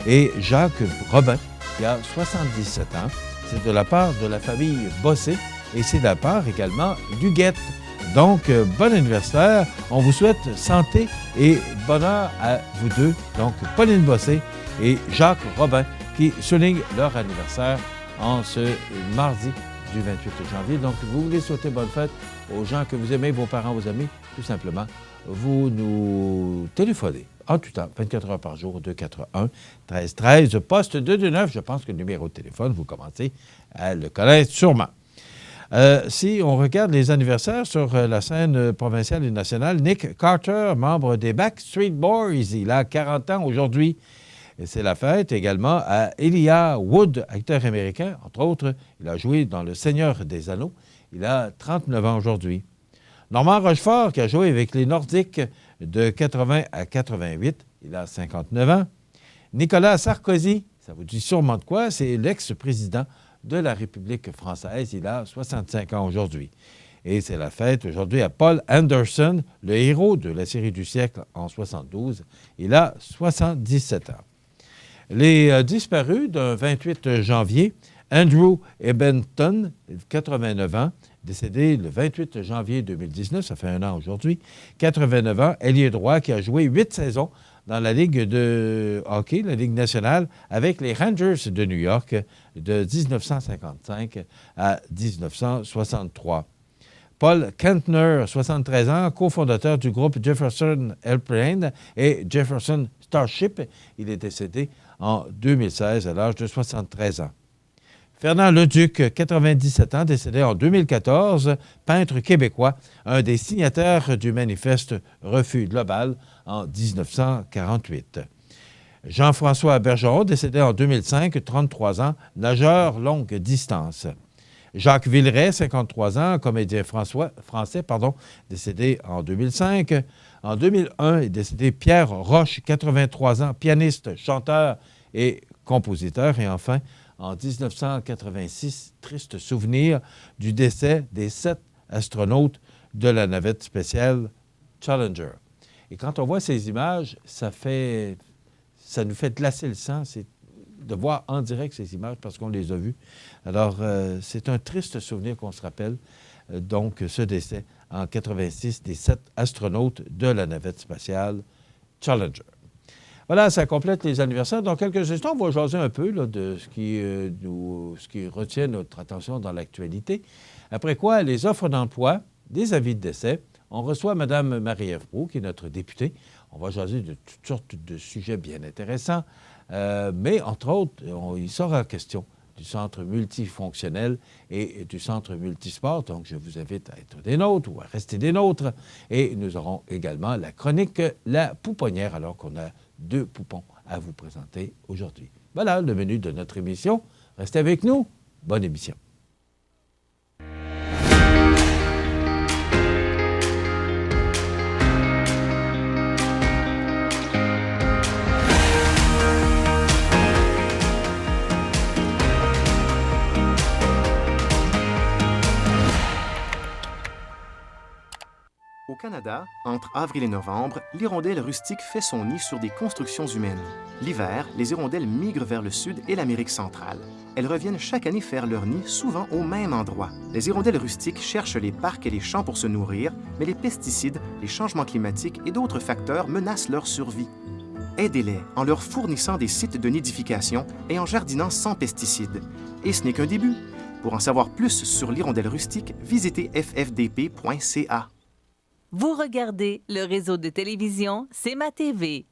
S2: et Jacques Robin, qui a 77 ans. c'est de la part de la famille Bossé et c'est de la part également du Guette. Donc, bon anniversaire. On vous souhaite santé et bonheur à vous deux. Donc, Pauline Bossé et Jacques Robin qui soulignent leur anniversaire en ce mardi du 28 janvier. Donc, vous voulez souhaiter bonne fête aux gens que vous aimez, vos parents, vos amis, tout simplement, vous nous téléphonez en tout temps, 24 heures par jour, 241-1313, poste 229. Je pense que le numéro de téléphone, vous commencez à le connaître sûrement. Si on regarde les anniversaires sur la scène provinciale et nationale, Nick Carter, membre des Backstreet Boys, il a 40 ans aujourd'hui. Et c'est la fête également à Elijah Wood, acteur américain. Entre autres, il a joué dans Le Seigneur des Anneaux. Il a 39 ans aujourd'hui. Normand Rochefort, qui a joué avec les Nordiques de 80 à 88, il a 59 ans. Nicolas Sarkozy, ça vous dit sûrement de quoi, c'est l'ex-président de la République française. Il a 65 ans aujourd'hui. Et c'est la fête aujourd'hui à Paul Anderson, le héros de la série du siècle en 72. Il a 77 ans. Les disparus d'un 28 janvier, Andrew Ebenton, 89 ans, décédé le 28 janvier 2019, ça fait un an aujourd'hui, 89 ans, ailier droit qui a joué 8 saisons dans la Ligue de hockey, la Ligue nationale, avec les Rangers de New York de 1955 à 1963. Paul Kantner, 73 ans, cofondateur du groupe Jefferson Airplane et Jefferson Starship. Il est décédé en 2016 à l'âge de 73 ans. Fernand Leduc, 97 ans, décédé en 2014, peintre québécois, un des signataires du manifeste Refus global en 1948. Jean-François Bergeron, décédé en 2005, 33 ans, nageur longue distance. Jacques Villeray, 53 ans, comédien français, décédé en 2005. En 2001 est décédé Pierre Roche, 83 ans, pianiste, chanteur et compositeur. Et enfin, en 1986, triste souvenir du décès des 7 astronautes de la navette spatiale Challenger. Et quand on voit ces images, ça nous fait glacer le sang. C'est de voir en direct ces images parce qu'on les a vues. Alors, c'est un triste souvenir qu'on se rappelle. Donc, ce décès en 86 des 7 astronautes de la navette spatiale Challenger. Voilà, ça complète les anniversaires. Dans quelques instants, on va jaser un peu là, de ce qui retient notre attention dans l'actualité. Après quoi, les offres d'emploi, des avis de décès. On reçoit Mme Marie-Ève Proulx, qui est notre députée. On va jaser de toutes sortes de sujets bien intéressants. Mais, entre autres, il sera question du centre multifonctionnel et du centre multisport. Donc, je vous invite à être des nôtres ou à rester des nôtres. Et nous aurons également la chronique La Pouponnière, alors qu'on a 2 poupons à vous présenter aujourd'hui. Voilà le menu de notre émission. Restez avec nous. Bonne émission.
S8: Au Canada, entre avril et novembre, l'hirondelle rustique fait son nid sur des constructions humaines. L'hiver, les hirondelles migrent vers le sud et l'Amérique centrale. Elles reviennent chaque année faire leur nid, souvent au même endroit. Les hirondelles rustiques cherchent les parcs et les champs pour se nourrir, mais les pesticides, les changements climatiques et d'autres facteurs menacent leur survie. Aidez-les en leur fournissant des sites de nidification et en jardinant sans pesticides. Et ce n'est qu'un début. Pour en savoir plus sur l'hirondelle rustique, visitez ffdp.ca.
S1: Vous regardez le réseau de télévision C'est ma TV.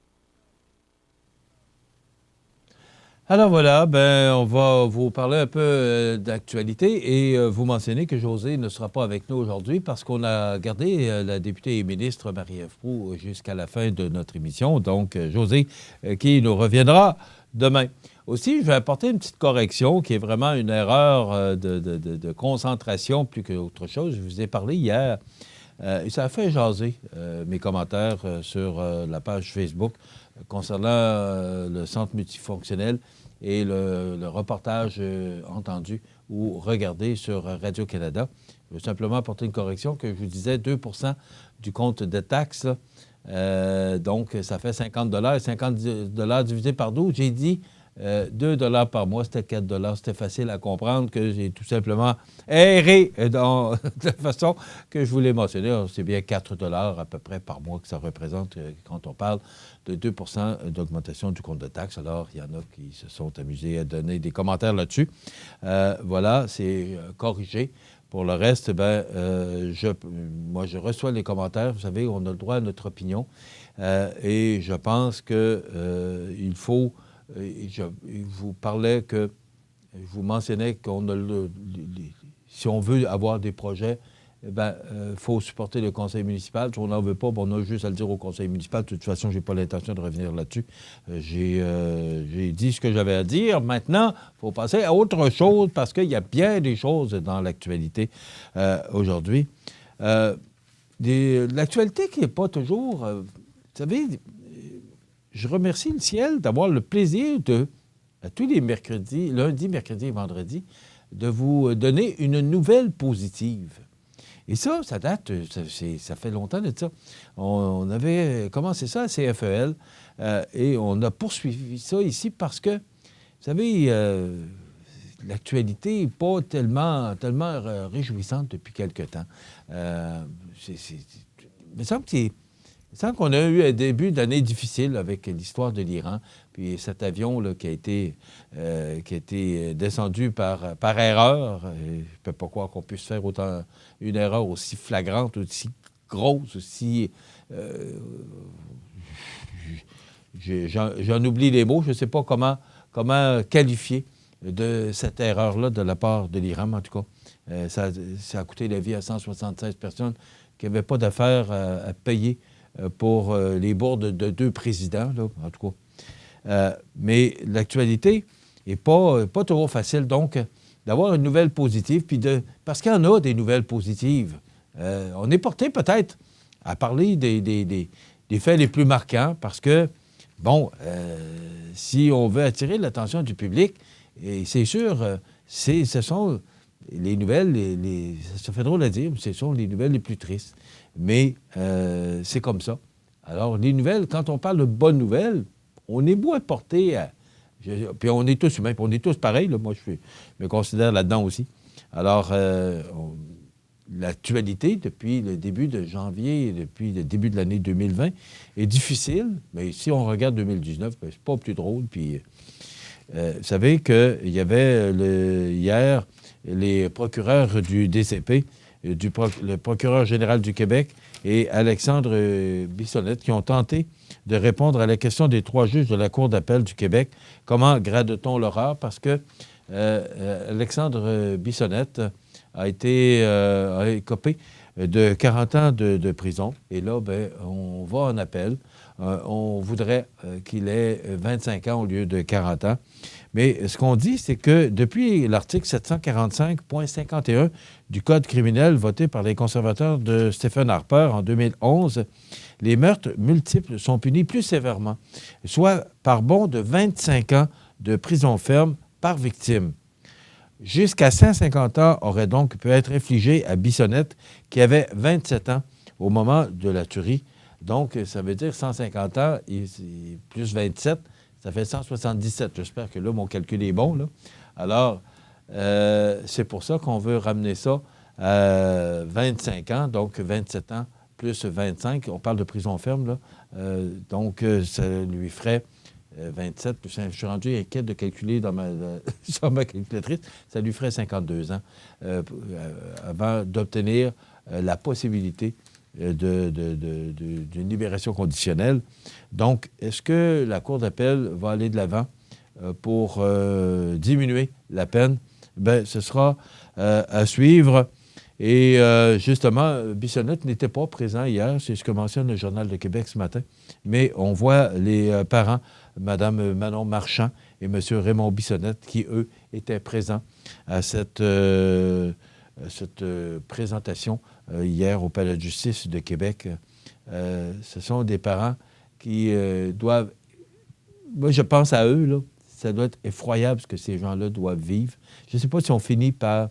S2: Alors voilà, on va vous parler un peu d'actualité et vous mentionner que José ne sera pas avec nous aujourd'hui parce qu'on a gardé la députée et ministre Marie-Ève Proulx jusqu'à la fin de notre émission. Donc, José qui nous reviendra demain. Aussi, je vais apporter une petite correction qui est vraiment une erreur de concentration plus qu'autre chose. Je vous ai parlé hier. Et ça a fait jaser mes commentaires sur la page Facebook concernant le centre multifonctionnel et le reportage entendu ou regardé sur Radio-Canada. Je veux simplement apporter une correction que je vous disais, 2 % du compte de taxes. Donc, ça fait 50 $. 50 $ divisé par 12, j'ai dit 2 $ par mois, c'était 4 $. C'était facile à comprendre que j'ai tout simplement erré dans la façon que je voulais mentionner. C'est bien 4 $ à peu près par mois que ça représente quand on parle de 2 % d'augmentation du compte de taxes. Alors, il y en a qui se sont amusés à donner des commentaires là-dessus. Voilà, c'est corrigé. Pour le reste, moi, je reçois les commentaires. Vous savez, on a le droit à notre opinion. Et je pense qu'il faut... je vous parlais que... Je vous mentionnais qu'on a si on veut avoir des projets, il faut supporter le conseil municipal. Si on n'en veut pas, on a juste à le dire au conseil municipal. De toute façon, je n'ai pas l'intention de revenir là-dessus. J'ai dit ce que j'avais à dire. Maintenant, il faut passer à autre chose parce qu'il y a bien des choses dans l'actualité aujourd'hui. L'actualité qui n'est pas toujours... vous savez, je remercie le ciel d'avoir le plaisir à tous les mercredis, lundi, mercredi et vendredi, de vous donner une nouvelle positive. Et ça date, ça fait longtemps de ça. On avait commencé ça à CFEL et on a poursuivi ça ici parce que, vous savez, l'actualité n'est pas tellement réjouissante depuis quelque temps. Il me semble qu'on a eu un début d'année difficile avec l'histoire de l'Iran, puis cet avion là, qui a été descendu par erreur. Je ne peux pas croire qu'on puisse faire une erreur aussi flagrante, aussi grosse, aussi... J'en oublie les mots. Je ne sais pas comment qualifier de cette erreur-là de la part de l'Iran, en tout cas. Ça a coûté la vie à 176 personnes qui n'avaient pas d'affaires à payer pour les bourdes de 2 présidents, là, en tout cas. Mais l'actualité n'est pas toujours facile. Donc, d'avoir une nouvelle positive, parce qu'il y en a des nouvelles positives. On est porté peut-être à parler des faits les plus marquants parce que, si on veut attirer l'attention du public, et c'est sûr, ce sont les nouvelles, ça fait drôle à dire, mais ce sont les nouvelles les plus tristes. Mais c'est comme ça. Alors, les nouvelles, quand on parle de bonnes nouvelles, on est moins porté à... Puis on est tous humains, puis on est tous pareils. Là. Moi, je me considère là-dedans aussi. Alors, l'actualité, depuis le début de janvier, depuis le début de l'année 2020, est difficile. Mais si on regarde 2019, c'est pas plus drôle. Puis, vous savez qu'il y avait hier les procureurs du DCP, le procureur général du Québec et Alexandre Bissonnette qui ont tenté de répondre à la question des 3 juges de la Cour d'appel du Québec. Comment grade-t-on l'horreur? Parce que Alexandre Bissonnette a écopé de 40 ans de prison. Et là, on va en appel. On voudrait qu'il ait 25 ans au lieu de 40 ans. Mais ce qu'on dit, c'est que depuis l'article 745.51 du Code criminel voté par les conservateurs de Stephen Harper en 2011, les meurtres multiples sont punis plus sévèrement, soit par bond de 25 ans de prison ferme par victime. Jusqu'à 150 ans aurait donc pu être infligé à Bissonnette, qui avait 27 ans au moment de la tuerie. Donc, ça veut dire 150 ans plus 27, ça fait 177. J'espère que là, mon calcul est bon. Là. Alors, c'est pour ça qu'on veut ramener ça à 25 ans, donc 27 ans plus 25. On parle de prison ferme, là. Donc, ça lui ferait 27. Je suis rendu inquiet de calculer sur ma calculatrice. Ça lui ferait 52 ans avant d'obtenir la possibilité d'une libération conditionnelle. Donc, est-ce que la Cour d'appel va aller de l'avant pour diminuer la peine? Bien, ce sera à suivre. Et justement, Bissonnette n'était pas présent hier, c'est ce que mentionne le Journal de Québec ce matin, mais on voit les parents, Mme Manon Marchand et M. Raymond Bissonnette, qui, eux, étaient présents à cette présentation hier au Palais de justice de Québec. Ce sont des parents qui doivent... Moi, je pense à eux, là. Ça doit être effroyable ce que ces gens-là doivent vivre. Je ne sais pas si on finit par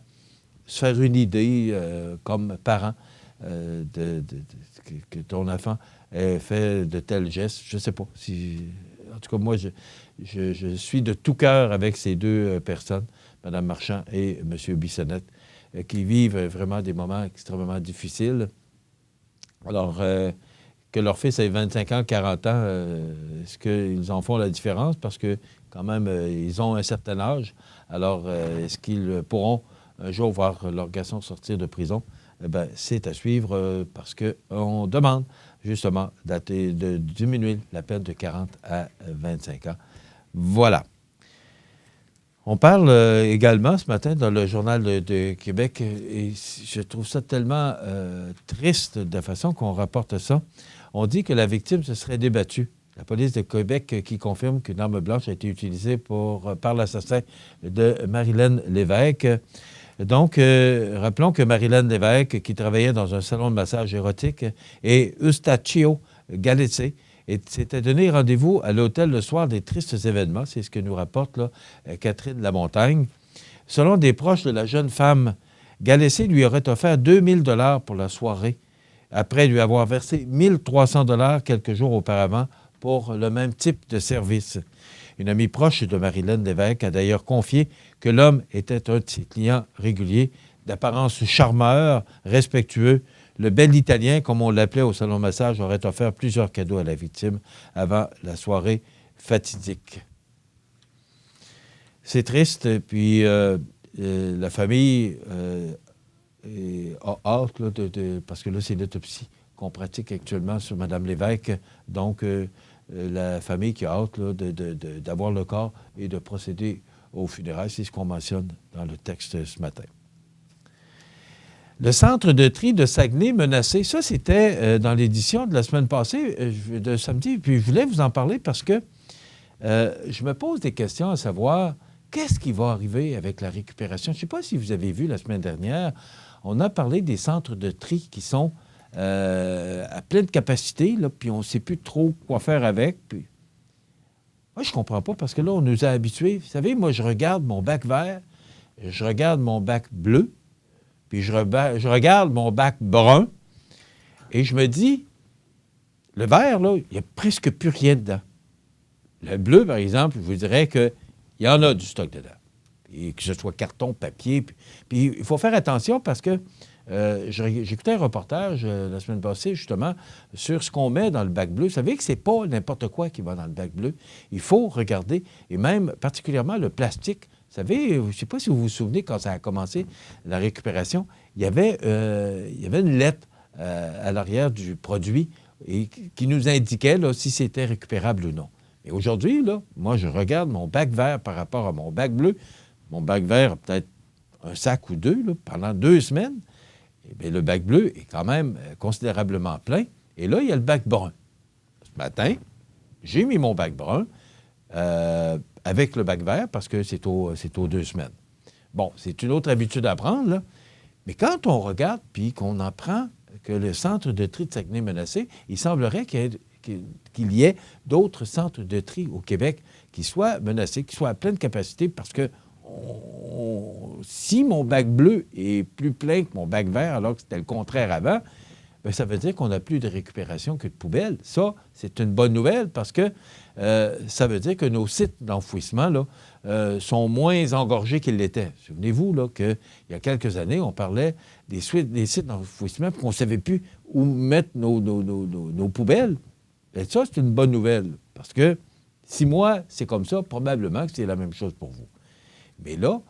S2: se faire une idée, comme parent, que ton enfant ait fait de tels gestes. Je ne sais pas. en tout cas, moi, je suis de tout cœur avec ces deux personnes, Mme Marchand et M. Bissonnette, qui vivent vraiment des moments extrêmement difficiles. Alors, que leur fils ait 25 ans, 40 ans, est-ce qu'ils en font la différence? Parce que, quand même, ils ont un certain âge. Alors, est-ce qu'ils pourront un jour voir leur garçon sortir de prison? Eh bien, c'est à suivre parce qu'on demande justement de diminuer la peine de 40 à 25 ans. Voilà. On parle également ce matin dans le Journal de Québec, et je trouve ça tellement triste de la façon qu'on rapporte ça. On dit que la victime se serait débattue. La police de Québec qui confirme qu'une arme blanche a été utilisée par l'assassin de Marilyn Lévesque. Donc, rappelons que Marilyn Lévesque, qui travaillait dans un salon de massage érotique, et Eustachio Galitzé, s'était donné rendez-vous à l'hôtel le soir des tristes événements. C'est ce que nous rapporte là, Catherine Lamontagne. Selon des proches de la jeune femme, Galitzé lui aurait offert 2000 $ pour la soirée, après lui avoir versé 1300 $ quelques jours auparavant pour le même type de service. Une amie proche de Marilyn Lévesque a d'ailleurs confié que l'homme était un de ses clients réguliers, d'apparence charmeur, respectueux. Le bel Italien, comme on l'appelait au salon de massage, aurait offert plusieurs cadeaux à la victime avant la soirée fatidique. C'est triste, puis la famille a hâte, là, parce que là, c'est l'autopsie qu'on pratique actuellement sur Mme Lévesque. Donc, la famille qui a hâte là, d'avoir le corps et de procéder aux funérailles, c'est ce qu'on mentionne dans le texte ce matin. Le centre de tri de Saguenay menacé, ça, c'était dans l'édition de la semaine passée, de samedi, puis je voulais vous en parler parce que je me pose des questions à savoir qu'est-ce qui va arriver avec la récupération. Je ne sais pas si vous avez vu la semaine dernière, on a parlé des centres de tri qui sont à pleine capacité, là, puis on ne sait plus trop quoi faire avec. Puis... Moi, je ne comprends pas parce que là, on nous a habitués. Vous savez, moi, je regarde mon bac vert, je regarde mon bac bleu, puis je regarde mon bac brun, et je me dis, le vert, là, il n'y a presque plus rien dedans. Le bleu, par exemple, je vous dirais qu'il y en a du stock dedans. Et que ce soit carton, papier. Puis il faut faire attention parce que j'écoutais un reportage la semaine passée, justement, sur ce qu'on met dans le bac bleu. Vous savez que c'est pas n'importe quoi qui va dans le bac bleu. Il faut regarder, et même particulièrement le plastique. Vous savez, je ne sais pas si vous vous souvenez, quand ça a commencé, la récupération, il y avait une lettre à l'arrière du produit et qui nous indiquait là, si c'était récupérable ou non. Et aujourd'hui, là, moi, je regarde mon bac vert par rapport à mon bac bleu. Mon bac vert a peut-être un sac ou deux là, pendant 2 semaines. Eh bien, le bac bleu est quand même considérablement plein. Et là, il y a le bac brun. Ce matin, j'ai mis mon bac brun avec le bac vert parce que c'est aux 2 semaines. Bon, c'est une autre habitude à prendre, là. Mais quand on regarde puis qu'on apprend que le centre de tri de Saguenay est menacé, il semblerait qu'il y ait d'autres centres de tri au Québec qui soient menacés, qui soient à pleine capacité parce que si mon bac bleu est plus plein que mon bac vert alors que c'était le contraire avant, bien, ça veut dire qu'on n'a plus de récupération que de poubelles. Ça, c'est une bonne nouvelle parce que ça veut dire que nos sites d'enfouissement là, sont moins engorgés qu'ils l'étaient. Souvenez-vous là, qu'il y a quelques années, on parlait des sites d'enfouissement et qu'on ne savait plus où mettre nos poubelles. Et ça, c'est une bonne nouvelle parce que si moi, c'est comme ça, probablement que c'est la même chose pour vous. Mais là,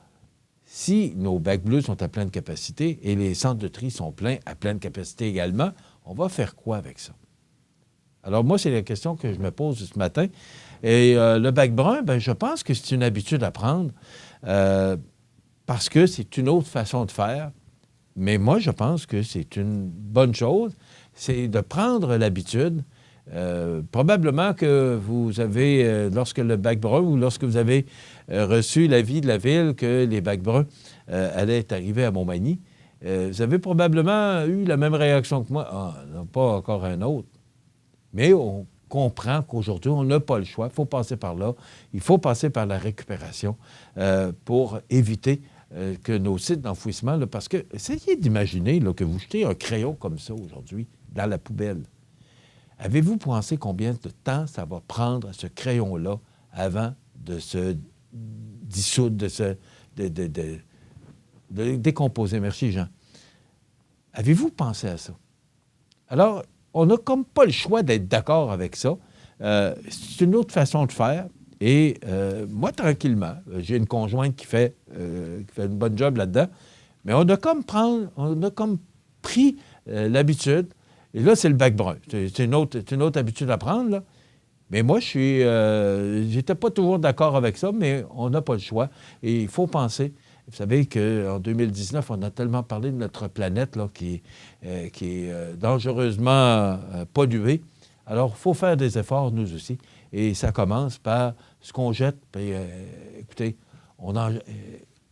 S2: si nos bacs bleus sont à pleine capacité et les centres de tri sont pleins à pleine capacité également, on va faire quoi avec ça? Alors moi, c'est la question que je me pose ce matin. Et le bac brun, bien, je pense que c'est une habitude à prendre parce que c'est une autre façon de faire. Mais moi, je pense que c'est une bonne chose, c'est de prendre l'habitude. Probablement que vous avez, lorsque le bac brun ou lorsque vous avez reçu l'avis de la Ville que les bacs bruns allaient arriver à Montmagny, vous avez probablement eu la même réaction que moi. Ah, non, pas encore un autre. Mais on comprend qu'aujourd'hui, on n'a pas le choix. Il faut passer par là. Il faut passer par la récupération pour éviter que nos sites d'enfouissement, là, parce que essayez d'imaginer là, que vous jetez un crayon comme ça aujourd'hui dans la poubelle. Avez-vous pensé combien de temps ça va prendre à ce crayon-là avant de se dissoudre, de décomposer? Merci, Jean. Avez-vous pensé à ça? Alors, on n'a comme pas le choix d'être d'accord avec ça. C'est une autre façon de faire. Et moi, tranquillement, j'ai une conjointe qui fait une bonne job là-dedans, mais on a comme pris l'habitude. Et là, c'est le bac brun. C'est une autre habitude à prendre, là. Mais moi, j'étais pas toujours d'accord avec ça, mais on n'a pas le choix. Et il faut penser. Vous savez qu'en 2019, on a tellement parlé de notre planète là, qui est dangereusement polluée. Alors, il faut faire des efforts, nous aussi. Et ça commence par ce qu'on jette. Puis, écoutez,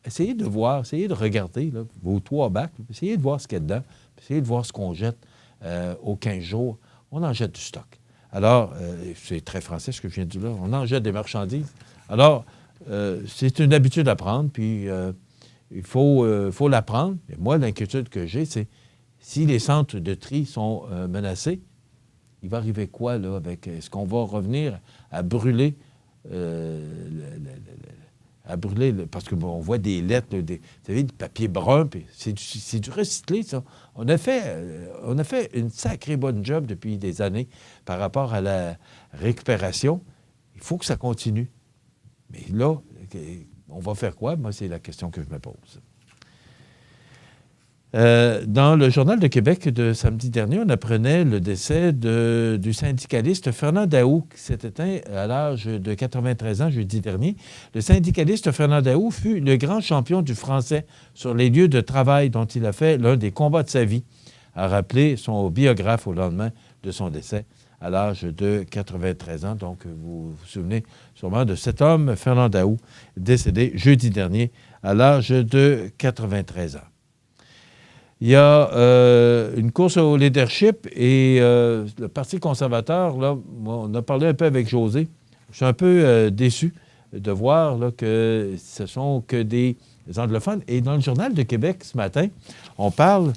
S2: essayez de voir, essayez de regarder là, vos 3 bacs, essayez de voir ce qu'il y a dedans, essayez de voir ce qu'on jette aux 15 jours. On en jette du stock. Alors, c'est très français ce que je viens de dire là, on en jette des marchandises. Alors, c'est une habitude à prendre, puis il faut l'apprendre. Et moi, l'inquiétude que j'ai, c'est si les centres de tri sont menacés, il va arriver quoi, là, avec... Est-ce qu'on va revenir à brûler... parce qu'on voit des lettres, vous savez, du papier brun, puis c'est du recyclé, ça. On a fait une sacrée bonne job depuis des années par rapport à la récupération. Il faut que ça continue. Mais là, on va faire quoi? Moi, c'est la question que je me pose. Dans le Journal de Québec de samedi dernier, on apprenait le décès du syndicaliste Fernand Daou, qui s'est éteint à l'âge de 93 ans jeudi dernier. Le syndicaliste Fernand Daou fut le grand champion du français sur les lieux de travail dont il a fait l'un des combats de sa vie, a rappelé son biographe au lendemain de son décès à l'âge de 93 ans. Donc, vous vous souvenez sûrement de cet homme, Fernand Daou, décédé jeudi dernier à l'âge de 93 ans. Il y a une course au leadership et le Parti conservateur, là, on a parlé un peu avec José. Je suis un peu déçu de voir là, que ce sont que des anglophones. Et dans le Journal de Québec ce matin, on parle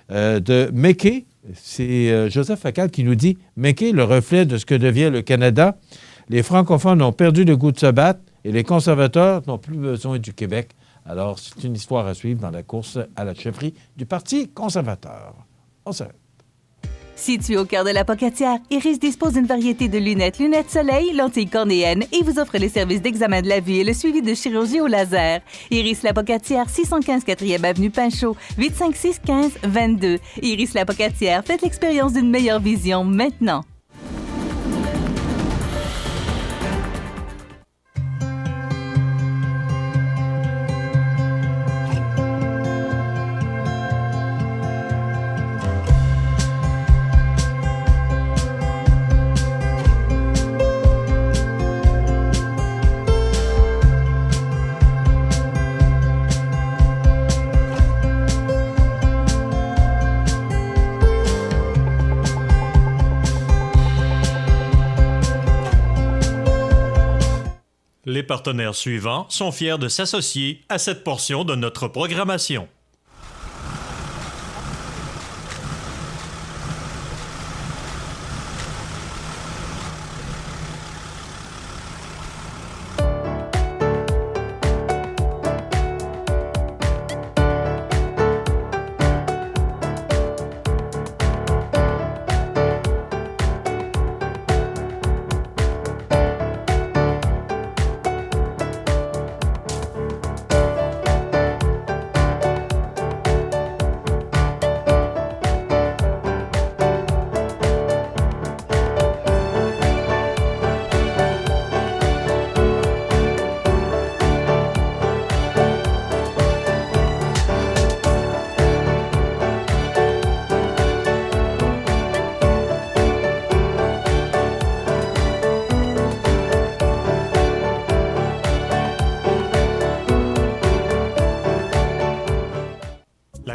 S2: de McKay. C'est Joseph Facal qui nous dit « McKay, le reflet de ce que devient le Canada. Les francophones ont perdu le goût de se battre et les conservateurs n'ont plus besoin du Québec. » Alors, c'est une histoire à suivre dans la course à la chefferie du Parti conservateur. On s'arrête.
S1: Situé au cœur de la Pocatière, Iris dispose d'une variété de lunettes soleil, lentilles cornéennes et vous offre les services d'examen de la vue et le suivi de chirurgie au laser. Iris La Pocatière, 615 4e Avenue Pinchot, 856 15 22. Iris La Pocatière, faites l'expérience d'une meilleure vision maintenant.
S6: Les partenaires suivants sont fiers de s'associer à cette portion de notre programmation.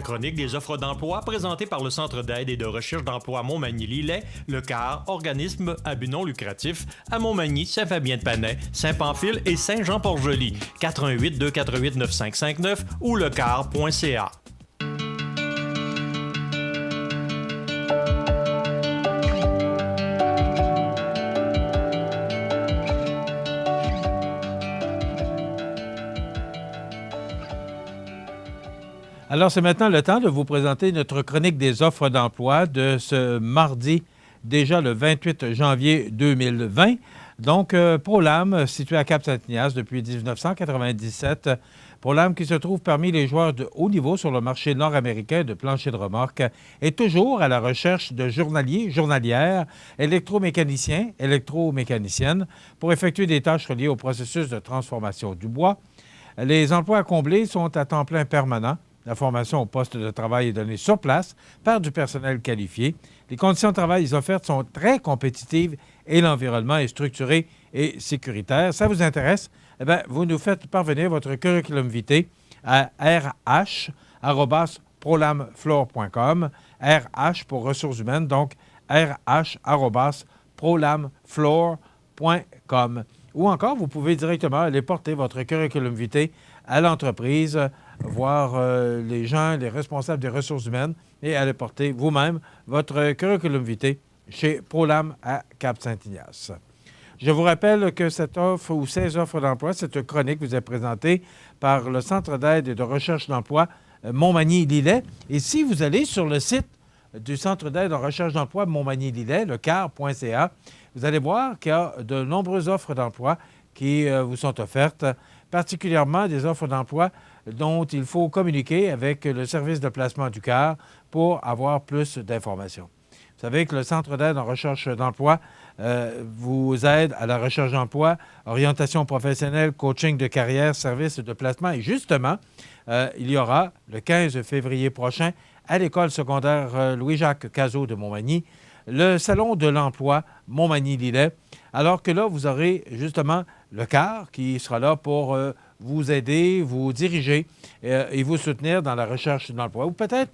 S6: Chronique des offres d'emploi présentée par le Centre d'aide et de recherche d'emploi Montmagny-Lillet, le CAR, organisme à but non lucratif, à Montmagny, Saint-Fabien-de-Panay, Saint-Pamphile et Saint-Jean-Port-Joli. 418-248-9559 ou lecar.ca.
S2: Alors, c'est maintenant le temps de vous présenter notre chronique des offres d'emploi de ce mardi, déjà le 28 janvier 2020. Donc, ProLam, situé à Cap-Saint-Ignace depuis 1997. ProLam, qui se trouve parmi les joueurs de haut niveau sur le marché nord-américain de plancher de remorque, est toujours à la recherche de journaliers, journalières, électromécaniciens, électromécaniciennes pour effectuer des tâches reliées au processus de transformation du bois. Les emplois à combler sont à temps plein permanent. La formation au poste de travail est donnée sur place par du personnel qualifié. Les conditions de travail offertes sont très compétitives et l'environnement est structuré et sécuritaire. Ça vous intéresse? Eh bien, vous nous faites parvenir votre curriculum vitae à rh@prolamfloor.com. RH pour ressources humaines, donc rh@prolamfloor.com. Ou encore, vous pouvez directement aller porter votre curriculum vitae à l'entreprise, voir les gens, les responsables des ressources humaines et aller porter vous-même votre curriculum vitae chez ProLam à Cap-Saint-Ignace. Je vous rappelle que cette offre ou ces offres d'emploi, cette chronique vous est présentée par le Centre d'aide et de recherche d'emploi Montmagny-Lillet. Et si vous allez sur le site du Centre d'aide en recherche d'emploi Montmagny-Lillet, le car.ca, vous allez voir qu'il y a de nombreuses offres d'emploi qui vous sont offertes, particulièrement des offres d'emploi dont il faut communiquer avec le service de placement du CAR pour avoir plus d'informations. Vous savez que le Centre d'aide en recherche d'emploi vous aide à la recherche d'emploi, orientation professionnelle, coaching de carrière, service de placement. Et justement, il y aura le 15 février prochain à l'école secondaire Louis-Jacques Cazot de Montmagny, le Salon de l'emploi Montmagny-Lillet. Alors que là, vous aurez justement le CAR qui sera là pour vous aider, vous diriger et vous soutenir dans la recherche d'emploi. Ou peut-être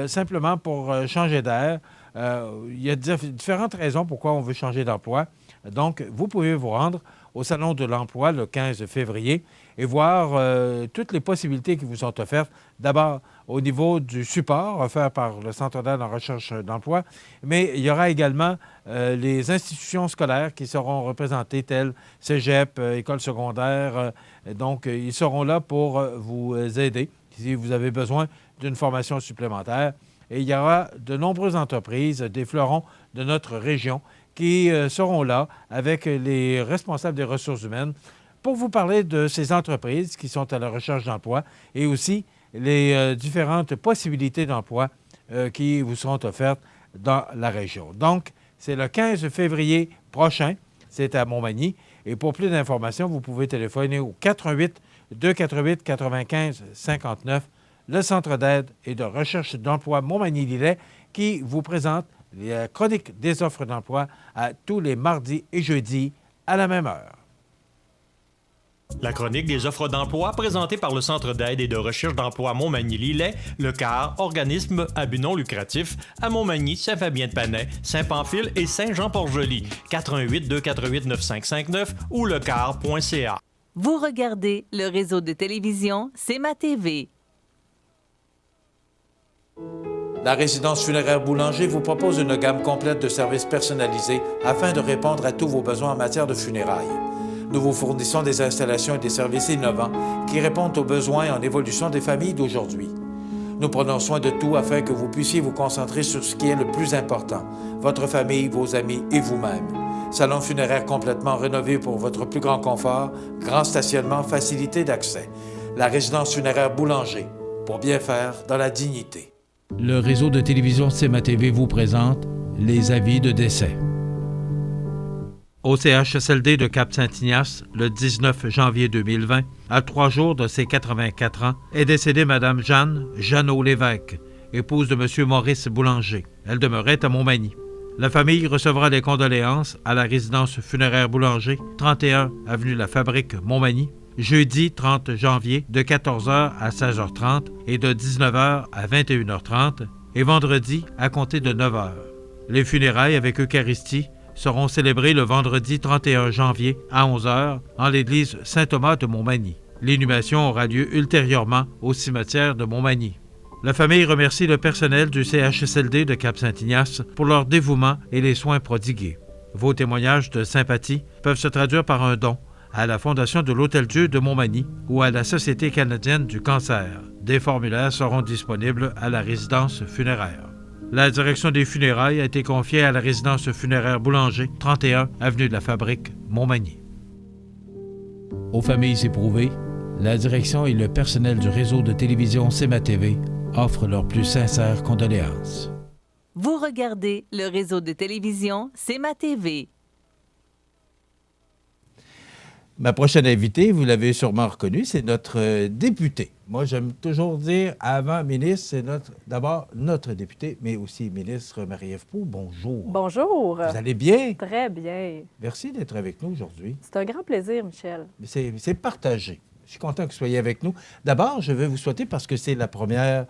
S2: simplement pour changer d'air. Il y a différentes raisons pourquoi on veut changer d'emploi. Donc, vous pouvez vous rendre au Salon de l'emploi le 15 février et voir toutes les possibilités qui vous sont offertes. D'abord, au niveau du support offert par le Centre d'aide en recherche d'emploi, mais il y aura également les institutions scolaires qui seront représentées, telles Cégep, école secondaire. Donc, ils seront là pour vous aider si vous avez besoin d'une formation supplémentaire. Et il y aura de nombreuses entreprises, des fleurons de notre région, qui seront là avec les responsables des ressources humaines pour vous parler de ces entreprises qui sont à la recherche d'emploi et aussi les différentes possibilités d'emploi qui vous seront offertes dans la région. Donc, c'est le 15 février prochain, c'est à Montmagny. Et pour plus d'informations, vous pouvez téléphoner au 418-248-95-59, le Centre d'aide et de recherche d'emploi Montmagny-Lillet qui vous présente la chronique des offres d'emploi à tous les mardis et jeudis à la même heure.
S6: La chronique des offres d'emploi présentée par le Centre d'aide et de recherche d'emploi Montmagny-Lillet, le CAR, organisme à but non lucratif, à Montmagny, Saint-Fabien-de-Panay, Saint-Pamphile et Saint-Jean-Port-Joli, 418-248-9559 ou lecar.ca.
S1: Vous regardez le réseau de télévision C'est ma TV.
S7: La résidence funéraire Boulanger vous propose une gamme complète de services personnalisés afin de répondre à tous vos besoins en matière de funérailles. Nous vous fournissons des installations et des services innovants qui répondent aux besoins en évolution des familles d'aujourd'hui. Nous prenons soin de tout afin que vous puissiez vous concentrer sur ce qui est le plus important, votre famille, vos amis et vous-même. Salon funéraire complètement rénové pour votre plus grand confort, grand stationnement, facilité d'accès. La résidence funéraire Boulanger, pour bien faire dans la dignité.
S9: Le réseau de télévision C'est ma TV vous présente les avis de décès.
S2: Au CHSLD de Cap-Saint-Ignace, le 19 janvier 2020, à 3 jours de ses 84 ans, est décédée Mme Jeanne Jeannot-Lévesque, épouse de M. Maurice Boulanger. Elle demeurait à Montmagny. La famille recevra les condoléances à la résidence funéraire Boulanger, 31 avenue La Fabrique, Montmagny, jeudi 30 janvier de 14h à 16h30 et de 19h à 21h30 et vendredi à compter de 9h. Les funérailles avec Eucharistie seront célébrées le vendredi 31 janvier à 11h en l'église Saint-Thomas de Montmagny. L'inhumation aura lieu ultérieurement au cimetière de Montmagny. La famille remercie le personnel du CHSLD de Cap-Saint-Ignace pour leur dévouement et les soins prodigués. Vos témoignages de sympathie peuvent se traduire par un don
S7: à la Fondation de l'Hôtel-Dieu de Montmagny ou à la Société canadienne du cancer. Des formulaires seront disponibles à la résidence funéraire. La direction des funérailles a été confiée à la résidence funéraire Boulanger, 31 avenue de la Fabrique, Montmagny.
S9: Aux familles éprouvées, la direction et le personnel du réseau de télévision CMA-TV offrent leurs plus sincères condoléances.
S1: Vous regardez le réseau de télévision CMA-TV.
S2: Ma prochaine invitée, vous l'avez sûrement reconnue, c'est notre députée. Moi, j'aime toujours dire, avant ministre, c'est d'abord notre députée, mais aussi ministre Marie-Ève Proulx. Bonjour.
S10: Bonjour.
S2: Vous allez bien?
S10: Très bien.
S2: Merci d'être avec nous aujourd'hui.
S10: C'est un grand plaisir, Michel.
S2: C'est partagé. Je suis content que vous soyez avec nous. D'abord, je vais vous souhaiter, parce que c'est la première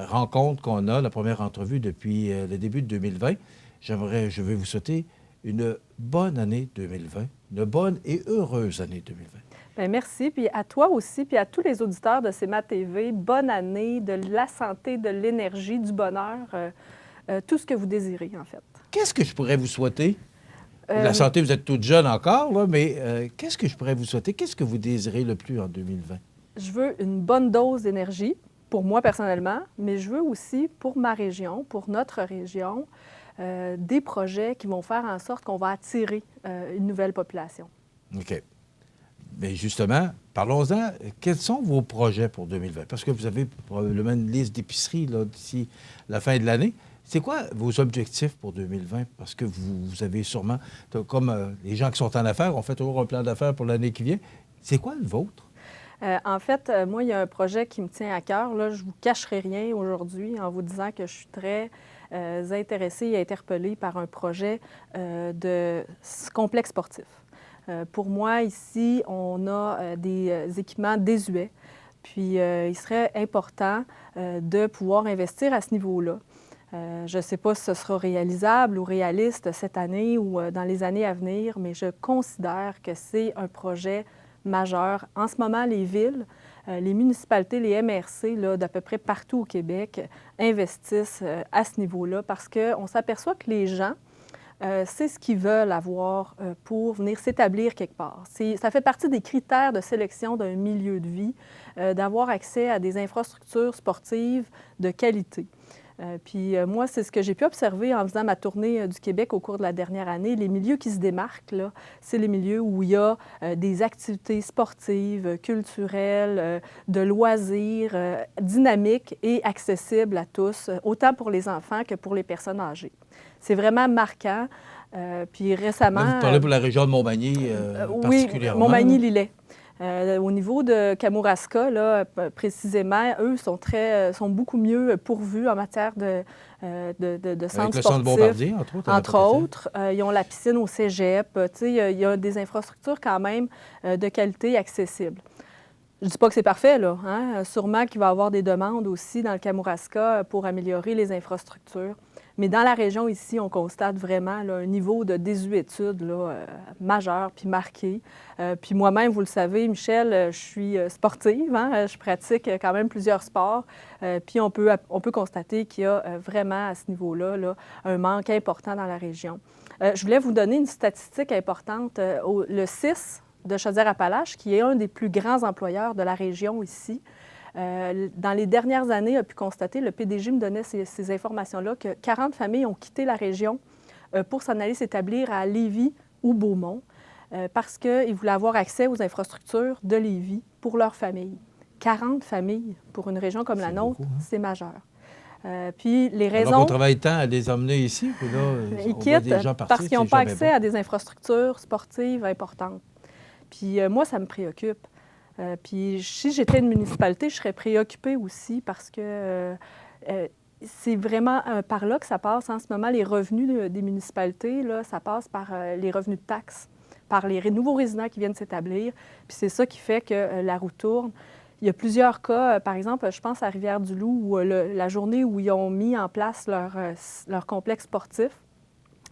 S2: rencontre qu'on a, la première entrevue depuis le début de 2020, je vais vous souhaiter une bonne année 2020, une bonne et heureuse année 2020.
S10: Bien, merci. Puis à toi aussi, puis à tous les auditeurs de CMA-TV, bonne année, de la santé, de l'énergie, du bonheur, tout ce que vous désirez, en fait.
S2: Qu'est-ce que je pourrais vous souhaiter? La santé, vous êtes toute jeune encore, là, mais qu'est-ce que je pourrais vous souhaiter? Qu'est-ce que vous désirez le plus en 2020?
S10: Je veux une bonne dose d'énergie, pour moi personnellement, mais je veux aussi pour ma région, pour notre région, des projets qui vont faire en sorte qu'on va attirer une nouvelle population.
S2: OK. Bien, justement, parlons-en. Quels sont vos projets pour 2020? Parce que vous avez probablement une liste d'épiceries d'ici la fin de l'année. C'est quoi vos objectifs pour 2020? Parce que vous avez sûrement, comme les gens qui sont en affaires, on fait toujours un plan d'affaires pour l'année qui vient. C'est quoi le vôtre?
S10: En fait, moi, il y a un projet qui me tient à cœur. Là, je ne vous cacherai rien aujourd'hui en vous disant que je suis très intéressée et interpellée par un projet de complexe sportif. Pour moi, ici, on a des équipements désuets. Puis, il serait important de pouvoir investir à ce niveau-là. Je ne sais pas si ce sera réalisable ou réaliste cette année ou dans les années à venir, mais je considère que c'est un projet majeur. En ce moment, les villes, les municipalités, les MRC d'à peu près partout au Québec investissent à ce niveau-là parce qu'on s'aperçoit que les gens, c'est ce qu'ils veulent avoir pour venir s'établir quelque part. Ça fait partie des critères de sélection d'un milieu de vie, d'avoir accès à des infrastructures sportives de qualité. Puis moi, c'est ce que j'ai pu observer en faisant ma tournée du Québec au cours de la dernière année. Les milieux qui se démarquent, là, c'est les milieux où il y a des activités sportives, culturelles, de loisirs, dynamiques et accessibles à tous, autant pour les enfants que pour les personnes âgées. C'est vraiment marquant. Puis récemment...
S2: Là, vous parlez pour la région de Montmagny particulièrement.
S10: Oui, Montmagny-Lillet. Au niveau de Kamouraska, là, précisément, eux sont beaucoup mieux pourvus en matière de centres sportifs.
S2: Centre Bombardier,
S10: entre autres. Ils ont la piscine au cégep. Il y a des infrastructures quand même de qualité accessibles. Je ne dis pas que c'est parfait, là. Hein? Sûrement qu'il va y avoir des demandes aussi dans le Kamouraska pour améliorer les infrastructures. Mais dans la région ici, on constate vraiment là, un niveau de désuétude là, majeur puis marqué. Puis moi-même, vous le savez, Michel, je suis sportive. Hein? Je pratique quand même plusieurs sports. Puis on peut constater qu'il y a vraiment à ce niveau-là là, un manque important dans la région. Je voulais vous donner une statistique importante. Le CIS de Chaudière-Appalaches, qui est un des plus grands employeurs de la région ici, dans les dernières années, a pu constater, le PDG me donnait ces informations-là, que 40 familles ont quitté la région pour s'en aller s'établir à Lévis ou Beaumont parce qu'ils voulaient avoir accès aux infrastructures de Lévis pour leur famille. 40 familles pour une région comme la nôtre,
S2: beaucoup, hein?
S10: C'est majeur. Puis les raisons...
S2: Alors qu'on travaille tant à les emmener ici, puis là,
S10: ils
S2: on voit des
S10: quittent
S2: gens partir,
S10: parce qu'ils n'ont
S2: c'est
S10: pas
S2: jamais
S10: accès
S2: bon.
S10: à des infrastructures sportives importantes. Puis moi, ça me préoccupe. Puis si j'étais une municipalité, je serais préoccupée aussi parce que c'est vraiment par là que ça passe. En ce moment, les revenus des municipalités, là, ça passe par les revenus de taxes, par les nouveaux résidents qui viennent s'établir. Puis c'est ça qui fait que la roue tourne. Il y a plusieurs cas, par exemple, je pense à Rivière-du-Loup, où la journée où ils ont mis en place leur complexe sportif.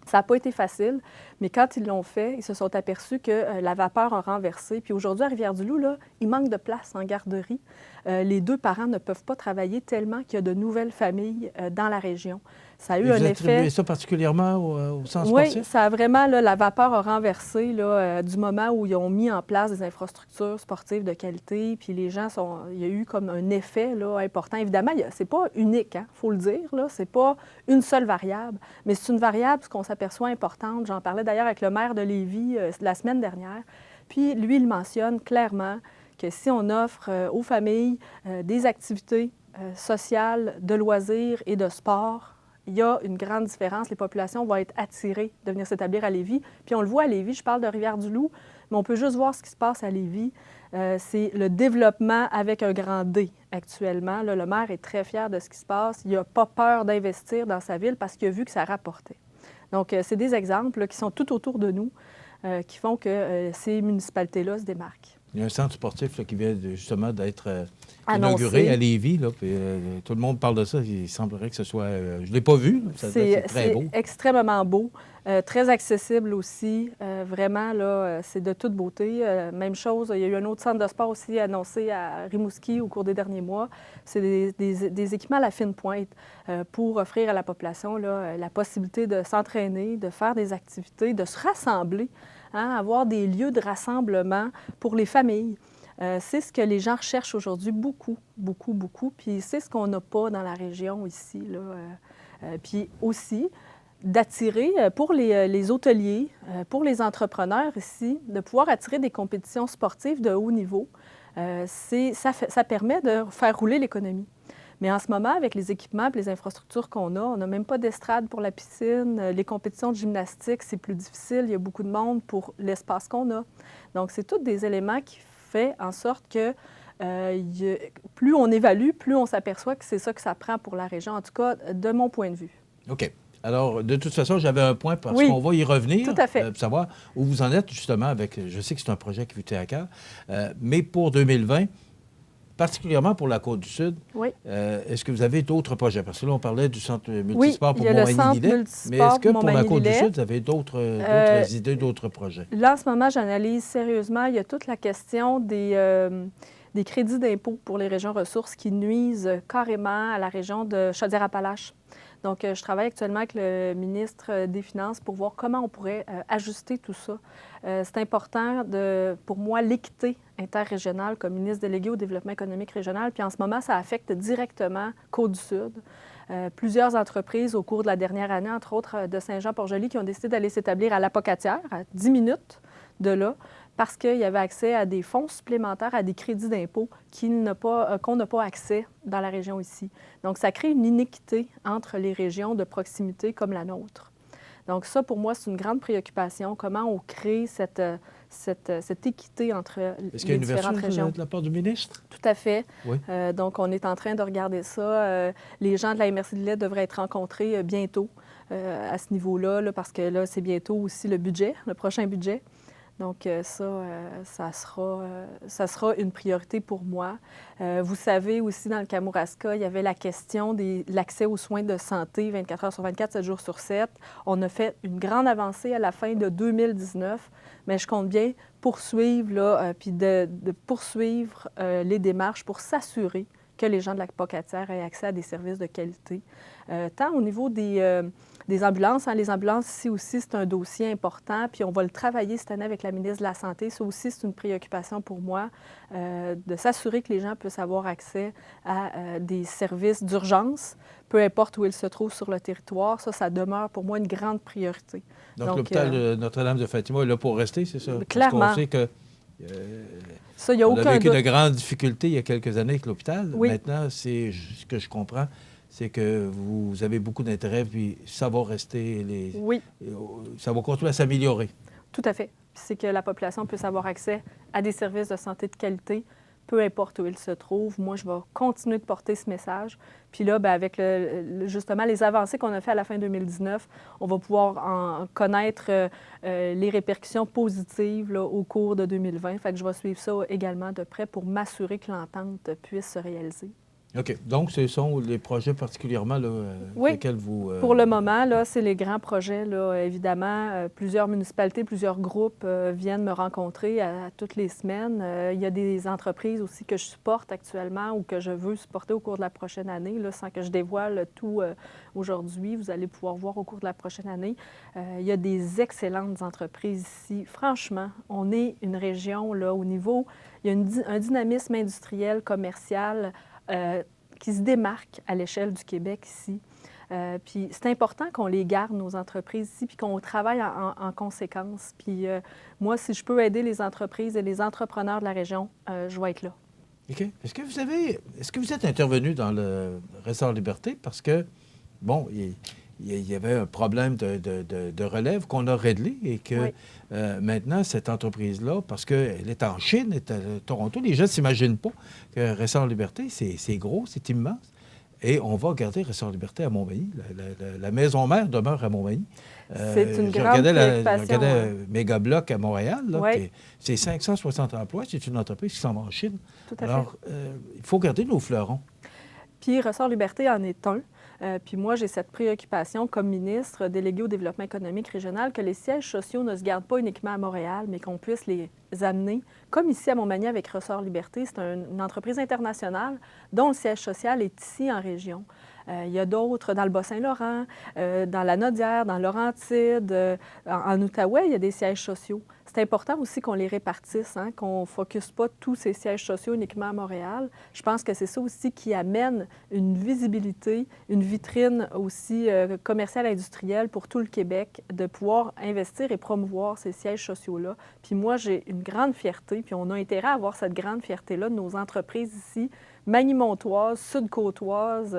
S10: Ça n'a pas été facile, Mais quand ils l'ont fait, ils se sont aperçus que la vapeur a renversé. Puis aujourd'hui, à Rivière-du-Loup, là, il manque de place en garderie. Les 2 parents ne peuvent pas travailler tellement qu'il y a de nouvelles familles dans la région. Ça a eu un effet...
S2: Vous attribuez ça particulièrement au centre
S10: sportif?
S2: sportif?
S10: Oui, ça a vraiment, là, la vapeur a renversé là, du moment où ils ont mis en place des infrastructures sportives de qualité, puis les gens sont... Il y a eu comme un effet là, important. Évidemment, c'est pas unique, il faut le dire, là, c'est pas une seule variable, mais c'est une variable qu'on s'aperçoit importante. J'en parlais d'ailleurs avec le maire de Lévis la semaine dernière, puis lui, il mentionne clairement que si on offre aux familles des activités sociales, de loisirs et de sport, il y a une grande différence. Les populations vont être attirées de venir s'établir à Lévis. Puis on le voit à Lévis, je parle de Rivière-du-Loup, mais on peut juste voir ce qui se passe à Lévis. C'est le développement avec un grand D actuellement. Là, le maire est très fier de ce qui se passe. Il n'a pas peur d'investir dans sa ville parce qu'il a vu que ça rapportait. Donc, c'est des exemples là, qui sont tout autour de nous qui font que ces municipalités-là se démarquent.
S2: Il y a un centre sportif là, qui vient justement d'être inauguré à Lévis. Là, puis, tout le monde parle de ça. Il semblerait que ce soit... je ne l'ai pas vu. C'est très beau.
S10: C'est extrêmement beau. Très accessible aussi. Vraiment, là, c'est de toute beauté. Même chose, il y a eu un autre centre de sport aussi annoncé à Rimouski au cours des derniers mois. C'est des équipements à la fine pointe pour offrir à la population là, la possibilité de s'entraîner, de faire des activités, de se rassembler, avoir des lieux de rassemblement pour les familles. C'est ce que les gens recherchent aujourd'hui beaucoup, beaucoup, beaucoup. Puis c'est ce qu'on n'a pas dans la région ici. Là. Puis aussi, d'attirer pour les hôteliers, pour les entrepreneurs ici, de pouvoir attirer des compétitions sportives de haut niveau. Ça permet de faire rouler l'économie. Mais en ce moment, avec les équipements et les infrastructures qu'on a, on n'a même pas d'estrade pour la piscine. Les compétitions de gymnastique, c'est plus difficile. Il y a beaucoup de monde pour l'espace qu'on a. Donc, c'est tous des éléments qui font en sorte que plus on évalue, plus on s'aperçoit que c'est ça que ça prend pour la région, en tout cas, de mon point de vue.
S2: OK. Alors, de toute façon, j'avais un point parce qu'on va y revenir.
S10: Tout à fait.
S2: Pour savoir où vous en êtes justement avec... Je sais que c'est un projet qui vous tient à cœur, mais pour 2020... particulièrement pour la Côte-du-Sud.
S10: Oui.
S2: Est-ce que vous avez d'autres projets? Parce que là, on parlait du centre multisport pour
S10: Montmagny-Lillet.
S2: Mais est-ce que pour la Côte-du-Sud, vous avez d'autres idées, d'autres projets?
S10: Là, en ce moment, j'analyse sérieusement. Il y a toute la question des crédits d'impôt pour les régions ressources qui nuisent carrément à la région de Chaudière-Appalaches. Donc, je travaille actuellement avec le ministre des Finances pour voir comment on pourrait ajuster tout ça. C'est important, pour moi, l'équité interrégionale comme ministre délégué au développement économique régional. Puis en ce moment, ça affecte directement Côte-du-Sud. Plusieurs entreprises au cours de la dernière année, entre autres de Saint-Jean-Port-Joli, qui ont décidé d'aller s'établir à l'Apocatière, à 10 minutes de là, parce qu'il y avait accès à des fonds supplémentaires, à des crédits d'impôt qu'on n'a pas accès dans la région ici. Donc, ça crée une inéquité entre les régions de proximité comme la nôtre. Donc, ça, pour moi, c'est une grande préoccupation. Comment on crée cette équité entre
S2: Est-ce qu'il y a une
S10: différentes régions.
S2: De la part du ministre?
S10: Tout à fait.
S2: Oui.
S10: Donc, on est en train de regarder ça. Les gens de la MRC Lillet devraient être rencontrés bientôt à ce niveau-là, là, parce que là, c'est bientôt aussi le prochain budget. Donc, ça sera une priorité pour moi. Vous savez aussi, dans le Kamouraska, il y avait la question de l'accès aux soins de santé 24 heures sur 24, 7 jours sur 7. On a fait une grande avancée à la fin de 2019, mais je compte bien poursuivre, là, puis de poursuivre les démarches pour s'assurer que les gens de la Pocatière aient accès à des services de qualité. Tant au niveau des ambulances. Les ambulances, ici aussi, c'est un dossier important, puis on va le travailler cette année avec la ministre de la Santé. Ça aussi, c'est une préoccupation pour moi, de s'assurer que les gens puissent avoir accès à des services d'urgence, peu importe où ils se trouvent sur le territoire. Ça demeure pour moi une grande priorité.
S2: Donc l'hôpital de Notre-Dame de Fatima est là pour rester, c'est ça?
S10: Clairement.
S2: Parce qu'on sait que...
S10: Ça, y a aucun
S2: on a vécu
S10: doute.
S2: de grandes difficultés il y a quelques années avec l'hôpital.
S10: Oui.
S2: Maintenant, c'est ce que je comprends, c'est que vous avez beaucoup d'intérêt, puis ça va rester...
S10: Oui.
S2: Ça va continuer à s'améliorer.
S10: Tout à fait. C'est que la population puisse avoir accès à des services de santé de qualité, peu importe où ils se trouvent. Moi, je vais continuer de porter ce message. Puis là, bien, avec justement les avancées qu'on a fait à la fin 2019, on va pouvoir en connaître les répercussions positives là, au cours de 2020. Fait que je vais suivre ça également de près pour m'assurer que l'entente puisse se réaliser.
S2: OK. Donc, ce sont les projets particulièrement là, lesquels vous...
S10: Pour le moment, là, c'est les grands projets. Là, évidemment, plusieurs municipalités, plusieurs groupes viennent me rencontrer à toutes les semaines. Il y a des entreprises aussi que je supporte actuellement ou que je veux supporter au cours de la prochaine année, là, sans que je dévoile tout aujourd'hui. Vous allez pouvoir voir au cours de la prochaine année. Il y a des excellentes entreprises ici. Franchement, on est une région là, au niveau... Il y a un dynamisme industriel, commercial qui se démarque à l'échelle du Québec ici. Puis c'est important qu'on les garde, nos entreprises ici, puis qu'on travaille en conséquence. Puis moi, si je peux aider les entreprises et les entrepreneurs de la région, je vais être là.
S2: OK. Est-ce que vous êtes intervenu dans le Ressort Liberté? Parce que, bon, il y avait un problème de relève qu'on a réglé et que maintenant, cette entreprise-là, parce qu'elle est en Chine, elle est à Toronto, les gens ne s'imaginent pas que Ressort Liberté, c'est gros, c'est immense. Et on va garder Ressort Liberté à Montmagny. La maison mère demeure à Montmagny.
S10: C'est une grande préoccupation.
S2: Je regardais Mégabloc à Montréal. C'est 560 emplois. C'est une entreprise qui s'en va en Chine.
S10: Tout à fait.
S2: Alors, il faut garder nos fleurons.
S10: Puis Ressort Liberté en est un. Puis moi, j'ai cette préoccupation comme ministre déléguée au développement économique régional que les sièges sociaux ne se gardent pas uniquement à Montréal, mais qu'on puisse les amener, comme ici à Montmagny avec Ressort Liberté. C'est une entreprise internationale dont le siège social est ici en région. Il y a d'autres dans le Bas-Saint-Laurent, dans la Nodière, dans Laurentide, en Outaouais, il y a des sièges sociaux. C'est important aussi qu'on les répartisse, hein, qu'on ne focus pas tous ces sièges sociaux uniquement à Montréal. Je pense que c'est ça aussi qui amène une visibilité, une vitrine aussi commerciale industrielle pour tout le Québec, de pouvoir investir et promouvoir ces sièges sociaux-là. Puis moi, j'ai une grande fierté, puis on a intérêt à avoir cette grande fierté-là de nos entreprises ici, magny-montoises, sud-côtoises,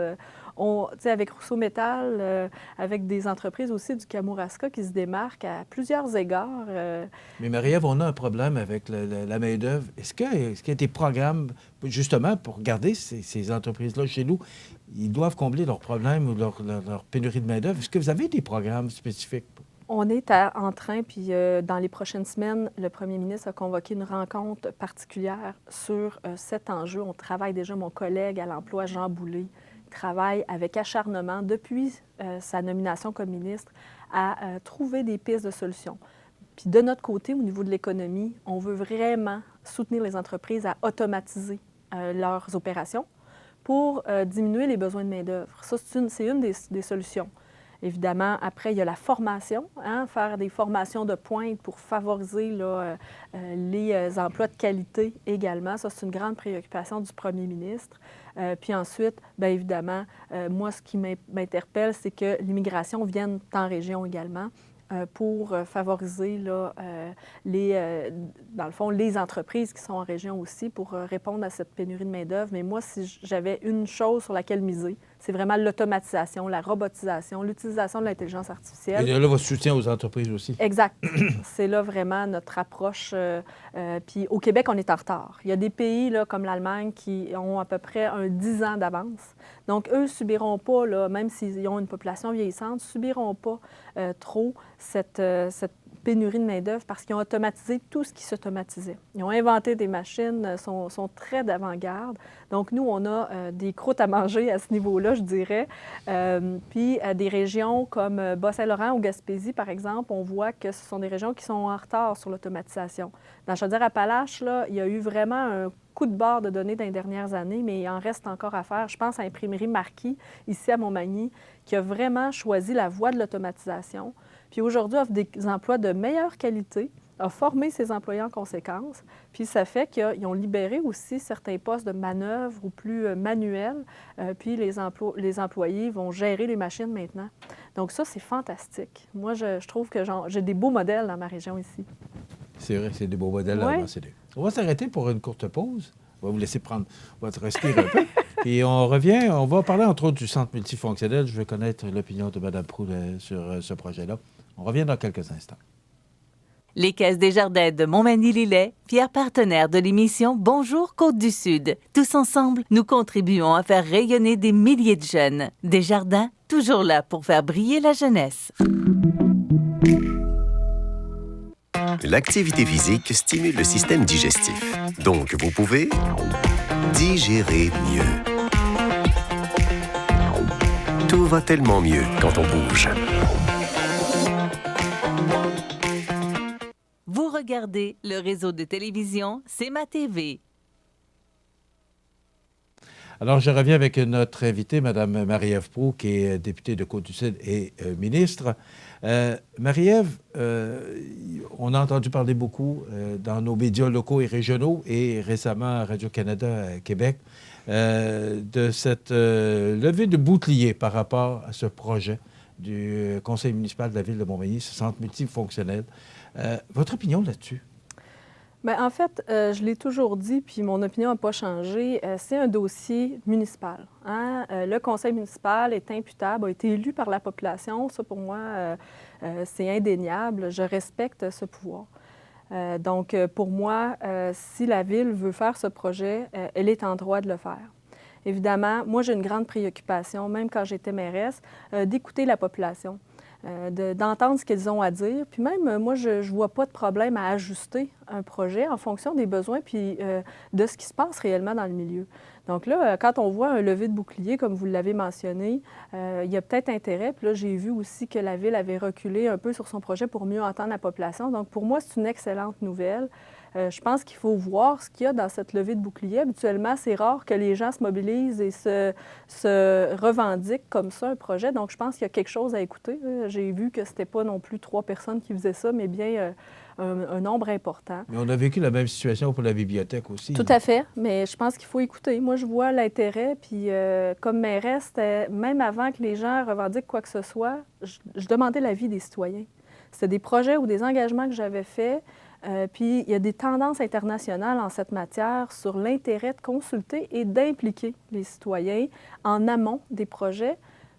S10: avec Rousseau Métal, avec des entreprises aussi du Kamouraska qui se démarquent à plusieurs égards.
S2: Mais Marie-Ève, on a un problème avec la main-d'œuvre. Est-ce qu'il y a des programmes, justement, pour garder ces entreprises-là chez nous? Ils doivent combler leurs problèmes ou leur pénurie de main-d'œuvre. Est-ce que vous avez des programmes spécifiques?
S10: On est en train, puis dans les prochaines semaines, le premier ministre a convoqué une rencontre particulière sur cet enjeu. On travaille déjà, mon collègue à l'emploi, Jean Boulay, travaille avec acharnement depuis sa nomination comme ministre à trouver des pistes de solutions. Puis de notre côté, au niveau de l'économie, on veut vraiment soutenir les entreprises à automatiser leurs opérations pour diminuer les besoins de main-d'œuvre. Ça, c'est une des solutions. Évidemment, après, il y a la formation, hein, faire des formations de pointe pour favoriser là, les emplois de qualité également. Ça, c'est une grande préoccupation du premier ministre. Puis ensuite, bien évidemment, moi, ce qui m'interpelle, c'est que l'immigration vienne en région également pour favoriser là, dans le fond, les entreprises qui sont en région aussi pour répondre à cette pénurie de main-d'œuvre. Mais moi, si j'avais une chose sur laquelle miser, c'est vraiment l'automatisation, la robotisation, l'utilisation de l'intelligence artificielle.
S2: Et là, votre soutien aux entreprises aussi.
S10: Exact. C'est là vraiment notre approche. Puis au Québec, on est en retard. Il y a des pays là, comme l'Allemagne qui ont à peu près 10 ans d'avance. Donc, eux ne subiront pas, là, même s'ils ont une population vieillissante, ne subiront pas trop cette pénurie de main-d'œuvre parce qu'ils ont automatisé tout ce qui s'automatisait. Ils ont inventé des machines, sont très d'avant-garde. Donc, nous, on a des croûtes à manger à ce niveau-là, je dirais. Puis, à des régions comme Bas-Saint-Laurent ou Gaspésie, par exemple, on voit que ce sont des régions qui sont en retard sur l'automatisation. Dans Chaudière-Appalaches, là, il y a eu vraiment un coup de barre de données dans les dernières années, mais il en reste encore à faire. Je pense à l'imprimerie Marquis, ici à Montmagny, qui a vraiment choisi la voie de l'automatisation. Puis aujourd'hui, offre des emplois de meilleure qualité, a formé ses employés en conséquence. Puis ça fait qu'ils ont libéré aussi certains postes de manœuvre ou plus manuels. Puis les employés vont gérer les machines maintenant. Donc ça, c'est fantastique. Moi, je trouve que j'ai des beaux modèles dans ma région ici.
S2: C'est vrai, c'est des beaux modèles à mentionner. On va s'arrêter pour une courte pause. On va vous laisser prendre votre respire un peu. Puis on revient, on va parler entre autres du centre multifonctionnel. Je veux connaître l'opinion de Mme Proulx sur ce projet-là. On revient dans quelques instants.
S1: Les Caisses Desjardins de Montmagny-Lillet, fiers partenaires de l'émission Bonjour Côte-du-Sud. Tous ensemble, nous contribuons à faire rayonner des milliers de jeunes. Desjardins, toujours là pour faire briller la jeunesse.
S11: L'activité physique stimule le système digestif. Donc, vous pouvez digérer mieux. Tout va tellement mieux quand on bouge.
S1: Vous regardez le réseau de télévision C'est ma TV.
S2: Alors, je reviens avec notre invitée, Mme Marie-Ève Proulx, qui est députée de Côte-du-Sud et ministre. Marie-Ève, on a entendu parler beaucoup dans nos médias locaux et régionaux et récemment à Radio-Canada Québec de cette levée de bouclier par rapport à ce projet du conseil municipal de la ville de Montmagny, ce centre multifonctionnel. Votre opinion là-dessus?
S10: Bien, en fait, je l'ai toujours dit, puis mon opinion n'a pas changé. C'est un dossier municipal. Hein? Le conseil municipal est imputable, a été élu par la population. Ça, pour moi, c'est indéniable. Je respecte ce pouvoir. Donc, pour moi, si la Ville veut faire ce projet, elle est en droit de le faire. Évidemment, moi, j'ai une grande préoccupation, même quand j'étais mairesse, d'écouter la population. D'entendre ce qu'ils ont à dire. Puis même, moi, je ne vois pas de problème à ajuster un projet en fonction des besoins puis de ce qui se passe réellement dans le milieu. Donc là, quand on voit un lever de bouclier, comme vous l'avez mentionné, il y a peut-être intérêt. Puis là, j'ai vu aussi que la Ville avait reculé un peu sur son projet pour mieux entendre la population. Donc pour moi, c'est une excellente nouvelle. Je pense qu'il faut voir ce qu'il y a dans cette levée de bouclier. Habituellement, c'est rare que les gens se mobilisent et se revendiquent comme ça un projet. Donc, je pense qu'il y a quelque chose à écouter. J'ai vu que ce n'était pas non plus 3 personnes qui faisaient ça, mais bien un nombre important.
S2: Mais on a vécu la même situation pour la bibliothèque aussi.
S10: Tout à fait, mais je pense qu'il faut écouter. Moi, je vois l'intérêt, puis comme mairesse, même avant que les gens revendiquent quoi que ce soit, je demandais l'avis des citoyens. C'était des projets ou des engagements que j'avais faits. Puis il y a des tendances internationales en cette matière sur l'intérêt de consulter et d'impliquer les citoyens en amont des projets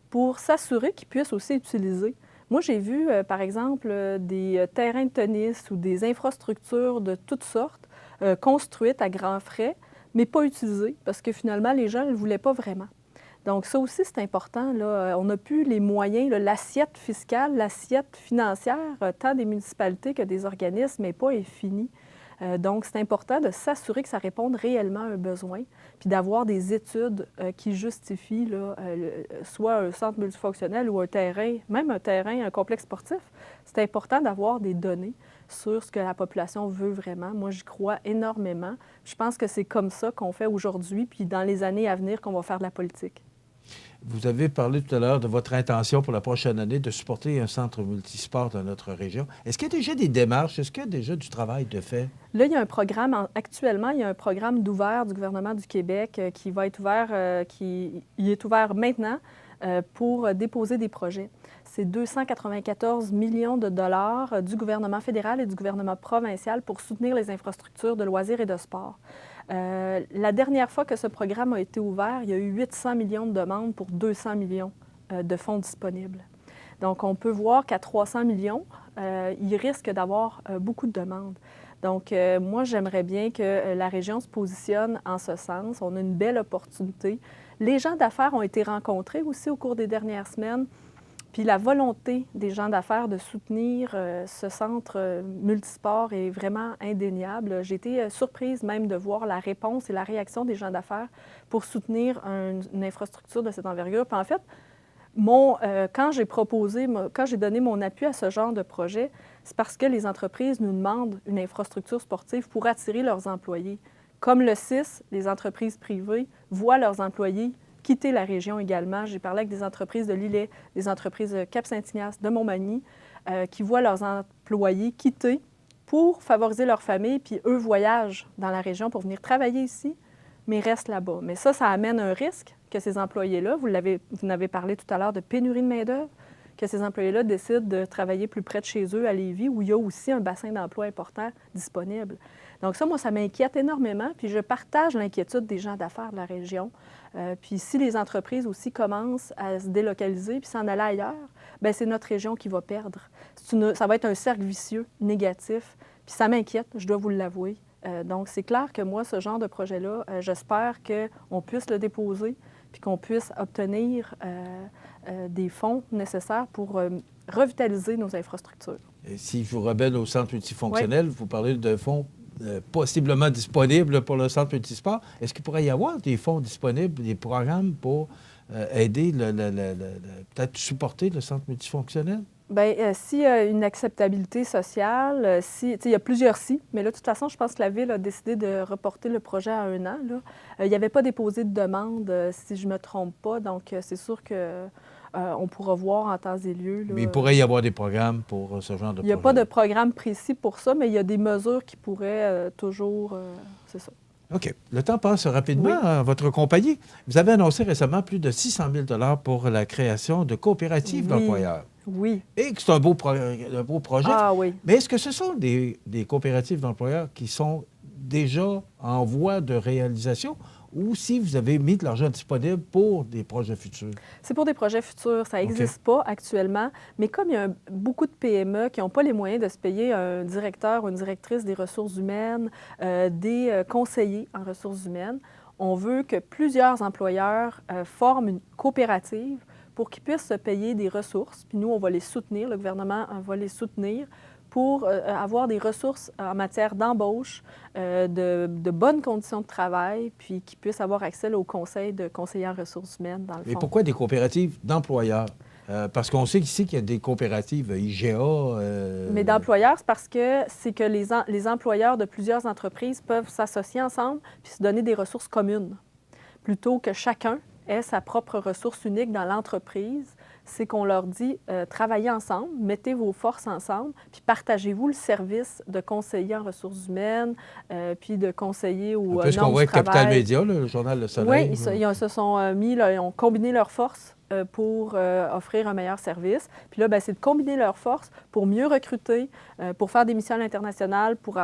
S10: pour s'assurer qu'ils puissent aussi utiliser. Moi, j'ai vu, par exemple, des terrains de tennis ou des infrastructures de toutes sortes construites à grands frais, mais pas utilisées parce que finalement, les gens ne le voulaient pas vraiment. Donc, ça aussi, c'est important. Là. On n'a plus les moyens, l'assiette fiscale, l'assiette financière, tant des municipalités que des organismes, n'est pas finie. Donc, c'est important de s'assurer que ça réponde réellement à un besoin, puis d'avoir des études qui justifient là, soit un centre multifonctionnel ou un terrain, même un terrain, un complexe sportif. C'est important d'avoir des données sur ce que la population veut vraiment. Moi, j'y crois énormément. Je pense que c'est comme ça qu'on fait aujourd'hui, puis dans les années à venir, qu'on va faire de la politique.
S2: Vous avez parlé tout à l'heure de votre intention pour la prochaine année de supporter un centre multisport dans notre région. Est-ce qu'il y a déjà des démarches? Est-ce qu'il y a déjà du travail de fait?
S10: Là, il y a un programme, actuellement, il y a un programme d'ouvert du gouvernement du Québec qui va être ouvert, qui est ouvert maintenant pour déposer des projets. C'est 294 millions de dollars du gouvernement fédéral et du gouvernement provincial pour soutenir les infrastructures de loisirs et de sport. La dernière fois que ce programme a été ouvert, il y a eu 800 millions de demandes pour 200 millions de fonds disponibles. Donc, on peut voir qu'à 300 millions, il risque d'avoir beaucoup de demandes. Donc, moi, j'aimerais bien que la région se positionne en ce sens. On a une belle opportunité. Les gens d'affaires ont été rencontrés aussi au cours des dernières semaines. Puis la volonté des gens d'affaires de soutenir ce centre multisport est vraiment indéniable. J'ai été surprise même de voir la réponse et la réaction des gens d'affaires pour soutenir une infrastructure de cette envergure. Puis en fait, quand j'ai donné mon appui à ce genre de projet, c'est parce que les entreprises nous demandent une infrastructure sportive pour attirer leurs employés. Comme le CIS, les entreprises privées voient leurs employés quitter la région également. J'ai parlé avec des entreprises de Lillet, des entreprises de Cap-Saint-Ignace, de Montmagny, qui voient leurs employés quitter pour favoriser leur famille, puis eux voyagent dans la région pour venir travailler ici, mais restent là-bas. Mais ça amène un risque que ces employés-là, vous n'avez parlé tout à l'heure de pénurie de main-d'œuvre, que ces employés-là décident de travailler plus près de chez eux, à Lévis, où il y a aussi un bassin d'emploi important disponible. Donc ça, moi, ça m'inquiète énormément, puis je partage l'inquiétude des gens d'affaires de la région. Puis si les entreprises aussi commencent à se délocaliser puis s'en aller ailleurs, bien, c'est notre région qui va perdre. Ça va être un cercle vicieux, négatif, puis ça m'inquiète, je dois vous l'avouer. Donc c'est clair que moi, ce genre de projet-là, j'espère qu'on puisse le déposer puis qu'on puisse obtenir des fonds nécessaires pour revitaliser nos infrastructures.
S2: Et si je vous rebelle au centre multifonctionnel, vous parlez de fonds possiblement disponibles pour le centre multisport. Est-ce qu'il pourrait y avoir des fonds disponibles, des programmes pour aider, peut-être supporter le centre multifonctionnel?
S10: Bien, s'il y a une acceptabilité sociale, il y a plusieurs si, mais là, de toute façon, je pense que la Ville a décidé de reporter le projet à 1 an. Là. Il n'y avait pas déposé de demande, si je ne me trompe pas, donc c'est sûr que on pourra voir en temps et lieu. Là,
S2: mais il pourrait y avoir des programmes pour ce genre de projet.
S10: Il n'y a pas de programme précis pour ça, mais il y a des mesures qui pourraient toujours... c'est ça.
S2: OK. Le temps passe rapidement.
S10: Oui.
S2: Votre compagnie, vous avez annoncé récemment plus de 600 000 pour la création de coopératives d'employeurs.
S10: Oui.
S2: Et que c'est un beau projet.
S10: Ah oui.
S2: Mais est-ce que ce sont des coopératives d'employeurs qui sont déjà en voie de réalisation ou si vous avez mis de l'argent disponible pour des projets futurs?
S10: C'est pour des projets futurs. Ça n'existe pas actuellement. Mais comme il y a beaucoup de PME qui n'ont pas les moyens de se payer un directeur ou une directrice des ressources humaines, des conseillers en ressources humaines, on veut que plusieurs employeurs forment une coopérative pour qu'ils puissent se payer des ressources. Puis nous, on va les soutenir. Le gouvernement va les soutenir pour avoir des ressources en matière d'embauche, de bonnes conditions de travail, puis qu'ils puissent avoir accès au conseil de conseillers en ressources humaines, dans le fond.
S2: Mais pourquoi des coopératives d'employeurs? Parce qu'on sait ici qu'il y a des coopératives IGA.
S10: Mais d'employeurs, c'est que les employeurs de plusieurs entreprises peuvent s'associer ensemble puis se donner des ressources communes, plutôt que chacun ait sa propre ressource unique dans l'entreprise. C'est qu'on leur dit, travaillez ensemble, mettez vos forces ensemble, puis partagez-vous le service de conseiller en ressources humaines, puis de conseiller au
S2: normes du travail. Un peu ce qu'on voit avec Capital Média, le journal Le Soleil.
S10: Oui, ils se sont ils ont combiné leurs forces pour offrir un meilleur service. Puis là, bien, c'est de combiner leurs forces pour mieux recruter, pour faire des missions à l'international, pour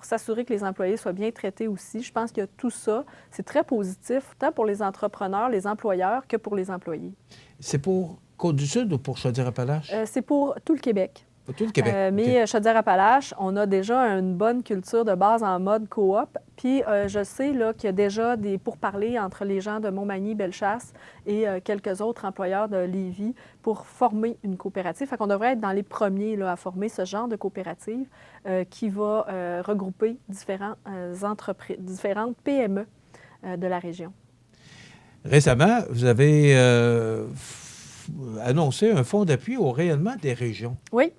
S10: s'assurer que les employés soient bien traités aussi. Je pense que tout ça, c'est très positif, tant pour les entrepreneurs, les employeurs, que pour les employés.
S2: C'est pour Côte-du-Sud ou pour Chaudière-Appalaches?
S10: C'est pour tout le Québec.
S2: Pour tout le Québec.
S10: Mais Chaudière-Appalaches, on a déjà une bonne culture de base en mode coop. Puis je sais qu'il y a déjà des pourparlers entre les gens de Montmagny, Bellechasse et quelques autres employeurs de Lévis pour former une coopérative. Fait qu'on devrait être dans les premiers là, à former ce genre de coopérative qui va regrouper différentes PME de la région.
S2: Récemment, vous avez annoncé un fonds d'appui au rayonnement des régions.
S10: Oui.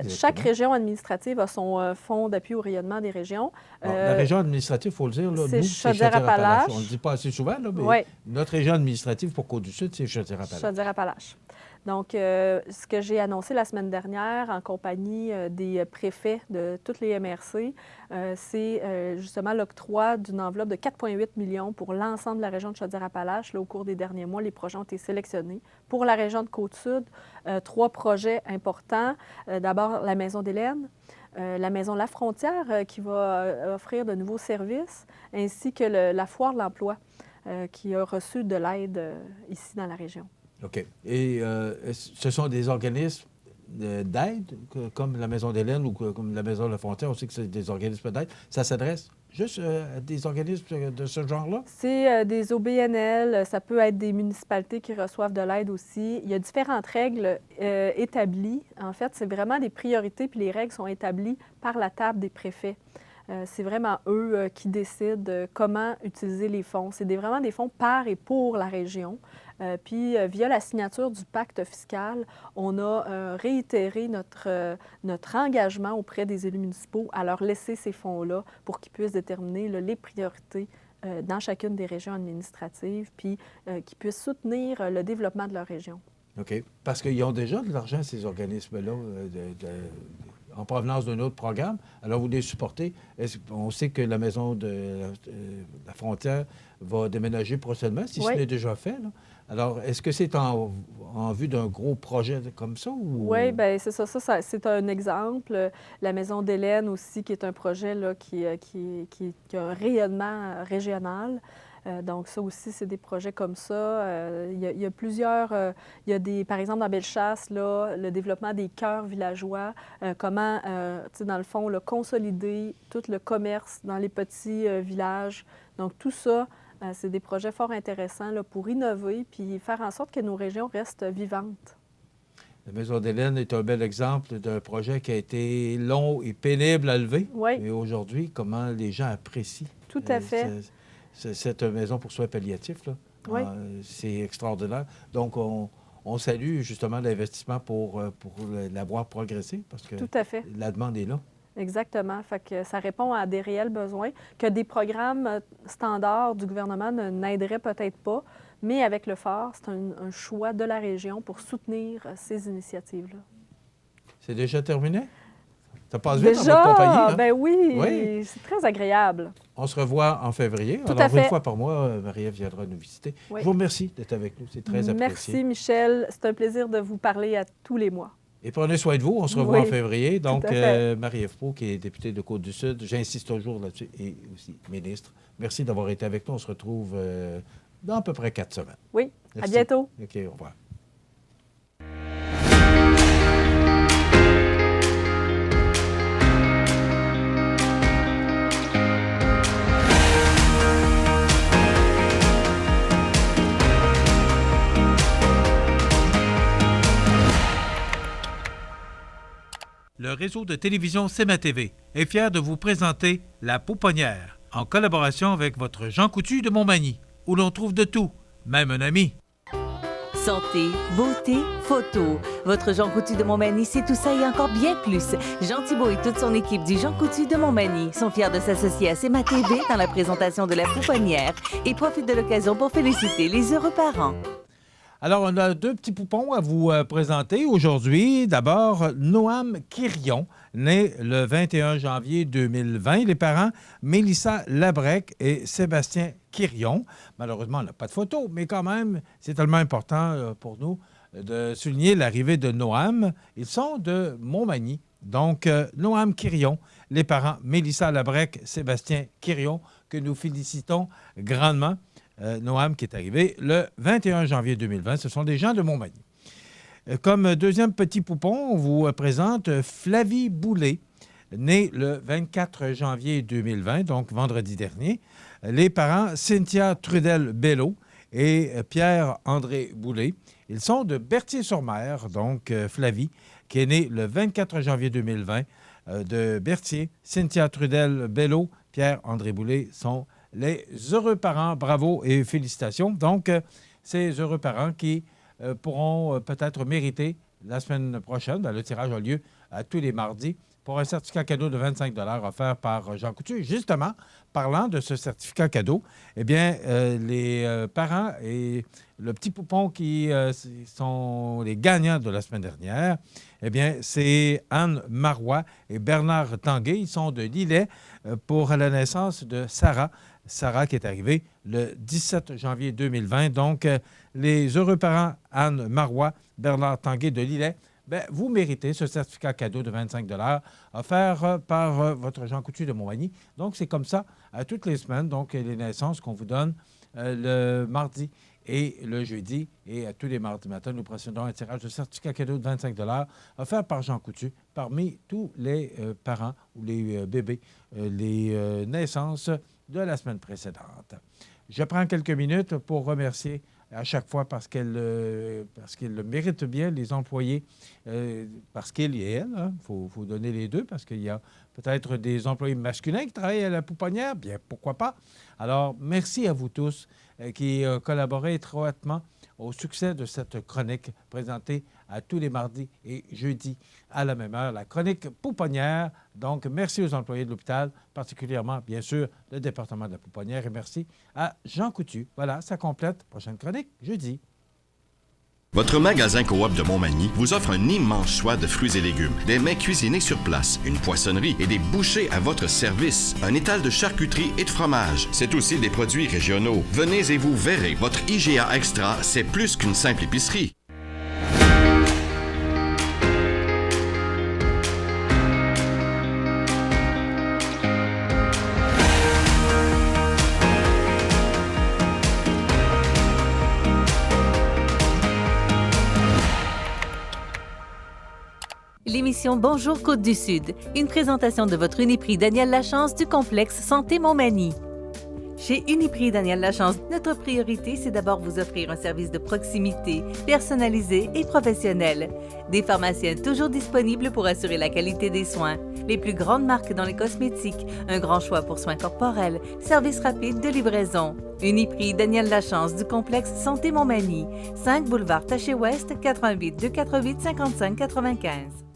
S10: Chaque région administrative a son fonds d'appui au rayonnement des régions.
S2: La région administrative, il faut le dire, là,
S10: c'est
S2: nous,
S10: Chaudière-Appalaches.
S2: On ne le dit pas assez souvent, là, mais
S10: oui.
S2: Notre région administrative pour Côte-du-Sud, c'est Chaudière-Appalaches.
S10: Chaudière-Appalaches. Donc, ce que j'ai annoncé la semaine dernière en compagnie des préfets de toutes les MRC, c'est justement l'octroi d'une enveloppe de 4,8 millions pour l'ensemble de la région de Chaudière-Appalaches. Là, au cours des derniers mois, les projets ont été sélectionnés. Pour la région de Côte-Sud, 3 projets importants. D'abord, la Maison d'Hélène, la Maison La Frontière qui va offrir de nouveaux services, ainsi que la Foire de l'emploi qui a reçu de l'aide ici dans la région.
S2: OK. Et ce sont des organismes d'aide, comme la Maison d'Hélène ou comme la Maison de la Frontière, on sait que c'est des organismes d'aide. Ça s'adresse juste à des organismes de ce genre-là?
S10: C'est des OBNL, ça peut être des municipalités qui reçoivent de l'aide aussi. Il y a différentes règles établies. En fait, c'est vraiment des priorités, puis les règles sont établies par la table des préfets. C'est vraiment eux qui décident comment utiliser les fonds. C'est vraiment des fonds par et pour la région. Puis, via la signature du pacte fiscal, on a réitéré notre engagement auprès des élus municipaux à leur laisser ces fonds-là pour qu'ils puissent déterminer les priorités dans chacune des régions administratives, puis qu'ils puissent soutenir le développement de leur région.
S2: OK. Parce qu'ils ont déjà de l'argent, ces organismes-là, en provenance d'un autre programme. Alors, vous les supportez. On sait que la Maison de la Frontière va déménager prochainement, si ce n'est déjà fait, là. Alors, est-ce que c'est en vue d'un gros projet comme ça? Ou...
S10: Oui, bien, c'est ça. Ça, c'est un exemple. La Maison d'Hélène aussi, qui est un projet là, qui a un rayonnement régional. Donc, ça aussi, c'est des projets comme ça. Il y a plusieurs... il y a par exemple, dans Bellechasse, là, le développement des cœurs villageois, comment, dans le fond, consolider tout le commerce dans les petits villages. Donc, tout ça, c'est des projets fort intéressants là, pour innover puis faire en sorte que nos régions restent vivantes.
S2: La Maison d'Hélène est un bel exemple d'un projet qui a été long et pénible à lever.
S10: Oui.
S2: Et aujourd'hui, comment les gens apprécient.
S10: Tout à fait.
S2: Cette maison pour soins palliatifs, là.
S10: Oui.
S2: C'est extraordinaire. Donc, on salue justement l'investissement pour la voir progresser parce que
S10: tout à fait.
S2: La demande est là.
S10: Exactement. Fait que ça répond à des réels besoins que des programmes standards du gouvernement n'aideraient peut-être pas, mais avec le phare, c'est un choix de la région pour soutenir ces initiatives-là.
S2: C'est déjà terminé? Ça passe vite
S10: déjà,
S2: dans votre compagnie, hein?
S10: Ben oui, c'est très agréable.
S2: On se revoit en février.
S10: Tout
S2: Alors,
S10: à fait.
S2: une fois par mois, Marie-Ève viendra nous visiter.
S10: Oui.
S2: Je vous remercie d'être avec nous. C'est très apprécié.
S10: Merci, Michel. C'est un plaisir de vous parler à tous les mois.
S2: Et prenez soin de vous. On se revoit en février. Donc,
S10: Marie-Ève
S2: Pau, qui est députée de Côte-du-Sud, j'insiste toujours là-dessus, et aussi ministre. Merci d'avoir été avec nous. On se retrouve dans à peu près 4 semaines.
S10: Oui.
S2: Merci.
S10: À bientôt.
S2: OK, au revoir.
S7: Le réseau de télévision CMA-TV est fier de vous présenter La Pouponnière, en collaboration avec votre Jean Coutu de Montmagny, où l'on trouve de tout, même un ami.
S1: Santé, beauté, photo. Votre Jean Coutu de Montmagny, c'est tout ça et encore bien plus. Jean Thibault et toute son équipe du Jean Coutu de Montmagny sont fiers de s'associer à CMA-TV dans la présentation de La Pouponnière et profitent de l'occasion pour féliciter les heureux parents.
S2: Alors, on a 2 petits poupons à vous présenter aujourd'hui. D'abord, Noam Quirion, né le 21 janvier 2020. Les parents, Mélissa Labrec et Sébastien Quirion. Malheureusement, on n'a pas de photo, mais quand même, c'est tellement important pour nous de souligner l'arrivée de Noam. Ils sont de Montmagny. Donc, Noam Quirion, les parents, Mélissa Labrec, Sébastien Quirion, que nous félicitons grandement. Noam qui est arrivé le 21 janvier 2020. Ce sont des gens de Montmagny. Comme deuxième petit poupon, on vous présente Flavie Boulay, née le 24 janvier 2020, donc vendredi dernier. Les parents, Cynthia Trudel-Bello et Pierre-André Boulay. Ils sont de Berthier-sur-Mer, donc Flavie, qui est née le 24 janvier 2020 de Berthier. Cynthia Trudel-Bello, Pierre-André Boulay sont les heureux parents. Bravo et félicitations. Donc, ces heureux parents qui pourront peut-être mériter la semaine prochaine, le tirage a lieu à tous les mardis pour un certificat cadeau de 25 $ offert par Jean Coutu. Justement, parlant de ce certificat cadeau, eh bien, les parents et le petit poupon qui sont les gagnants de la semaine dernière, eh bien, c'est Anne Marois et Bernard Tanguay. Ils sont de Lillet pour la naissance de Sarah. Sarah qui est arrivée le 17 janvier 2020. Donc, les heureux parents Anne Marois, Bernard Tanguay de Lillet, bien, vous méritez ce certificat cadeau de 25 $ offert par votre Jean Coutu de Montmagny. Donc, c'est comme ça à toutes les semaines. Donc, les naissances qu'on vous donne le mardi et le jeudi. Et à tous les mardis matins, nous procédons à un tirage de certificat cadeau de 25 $ offert par Jean Coutu parmi tous les parents ou les bébés, les naissances de la semaine précédente. Je prends quelques minutes pour remercier à chaque fois parce qu'ils le méritent bien, les employés, parce qu'ils et elles. Il faut donner les deux parce qu'il y a peut-être des employés masculins qui travaillent à la pouponnière. Bien, pourquoi pas? Alors, merci à vous tous qui collaborez étroitement au succès de cette chronique présentée à tous les mardis et jeudis à la même heure, la chronique pouponnière. Donc, merci aux employés de l'hôpital, particulièrement, bien sûr, le département de la pouponnière, et merci à Jean Coutu. Voilà, ça complète. Prochaine chronique, jeudi.
S12: Votre magasin Coop de Montmagny vous offre un immense choix de fruits et légumes, des mets cuisinés sur place, une poissonnerie et des bouchers à votre service, un étal de charcuterie et de fromage. C'est aussi des produits régionaux. Venez et vous verrez, votre IGA Extra, c'est plus qu'une simple épicerie.
S1: L'émission Bonjour Côte-du-Sud, une présentation de votre Uniprix Daniel Lachance du complexe Santé Montmagny. Chez Uniprix Daniel Lachance, notre priorité, c'est d'abord vous offrir un service de proximité, personnalisé et professionnel. Des pharmaciens toujours disponibles pour assurer la qualité des soins. Les plus grandes marques dans les cosmétiques, un grand choix pour soins corporels, service rapide de livraison. Uniprix Daniel Lachance du complexe Santé Montmagny, 5 boulevard Taché-Ouest, 88 248 55 95.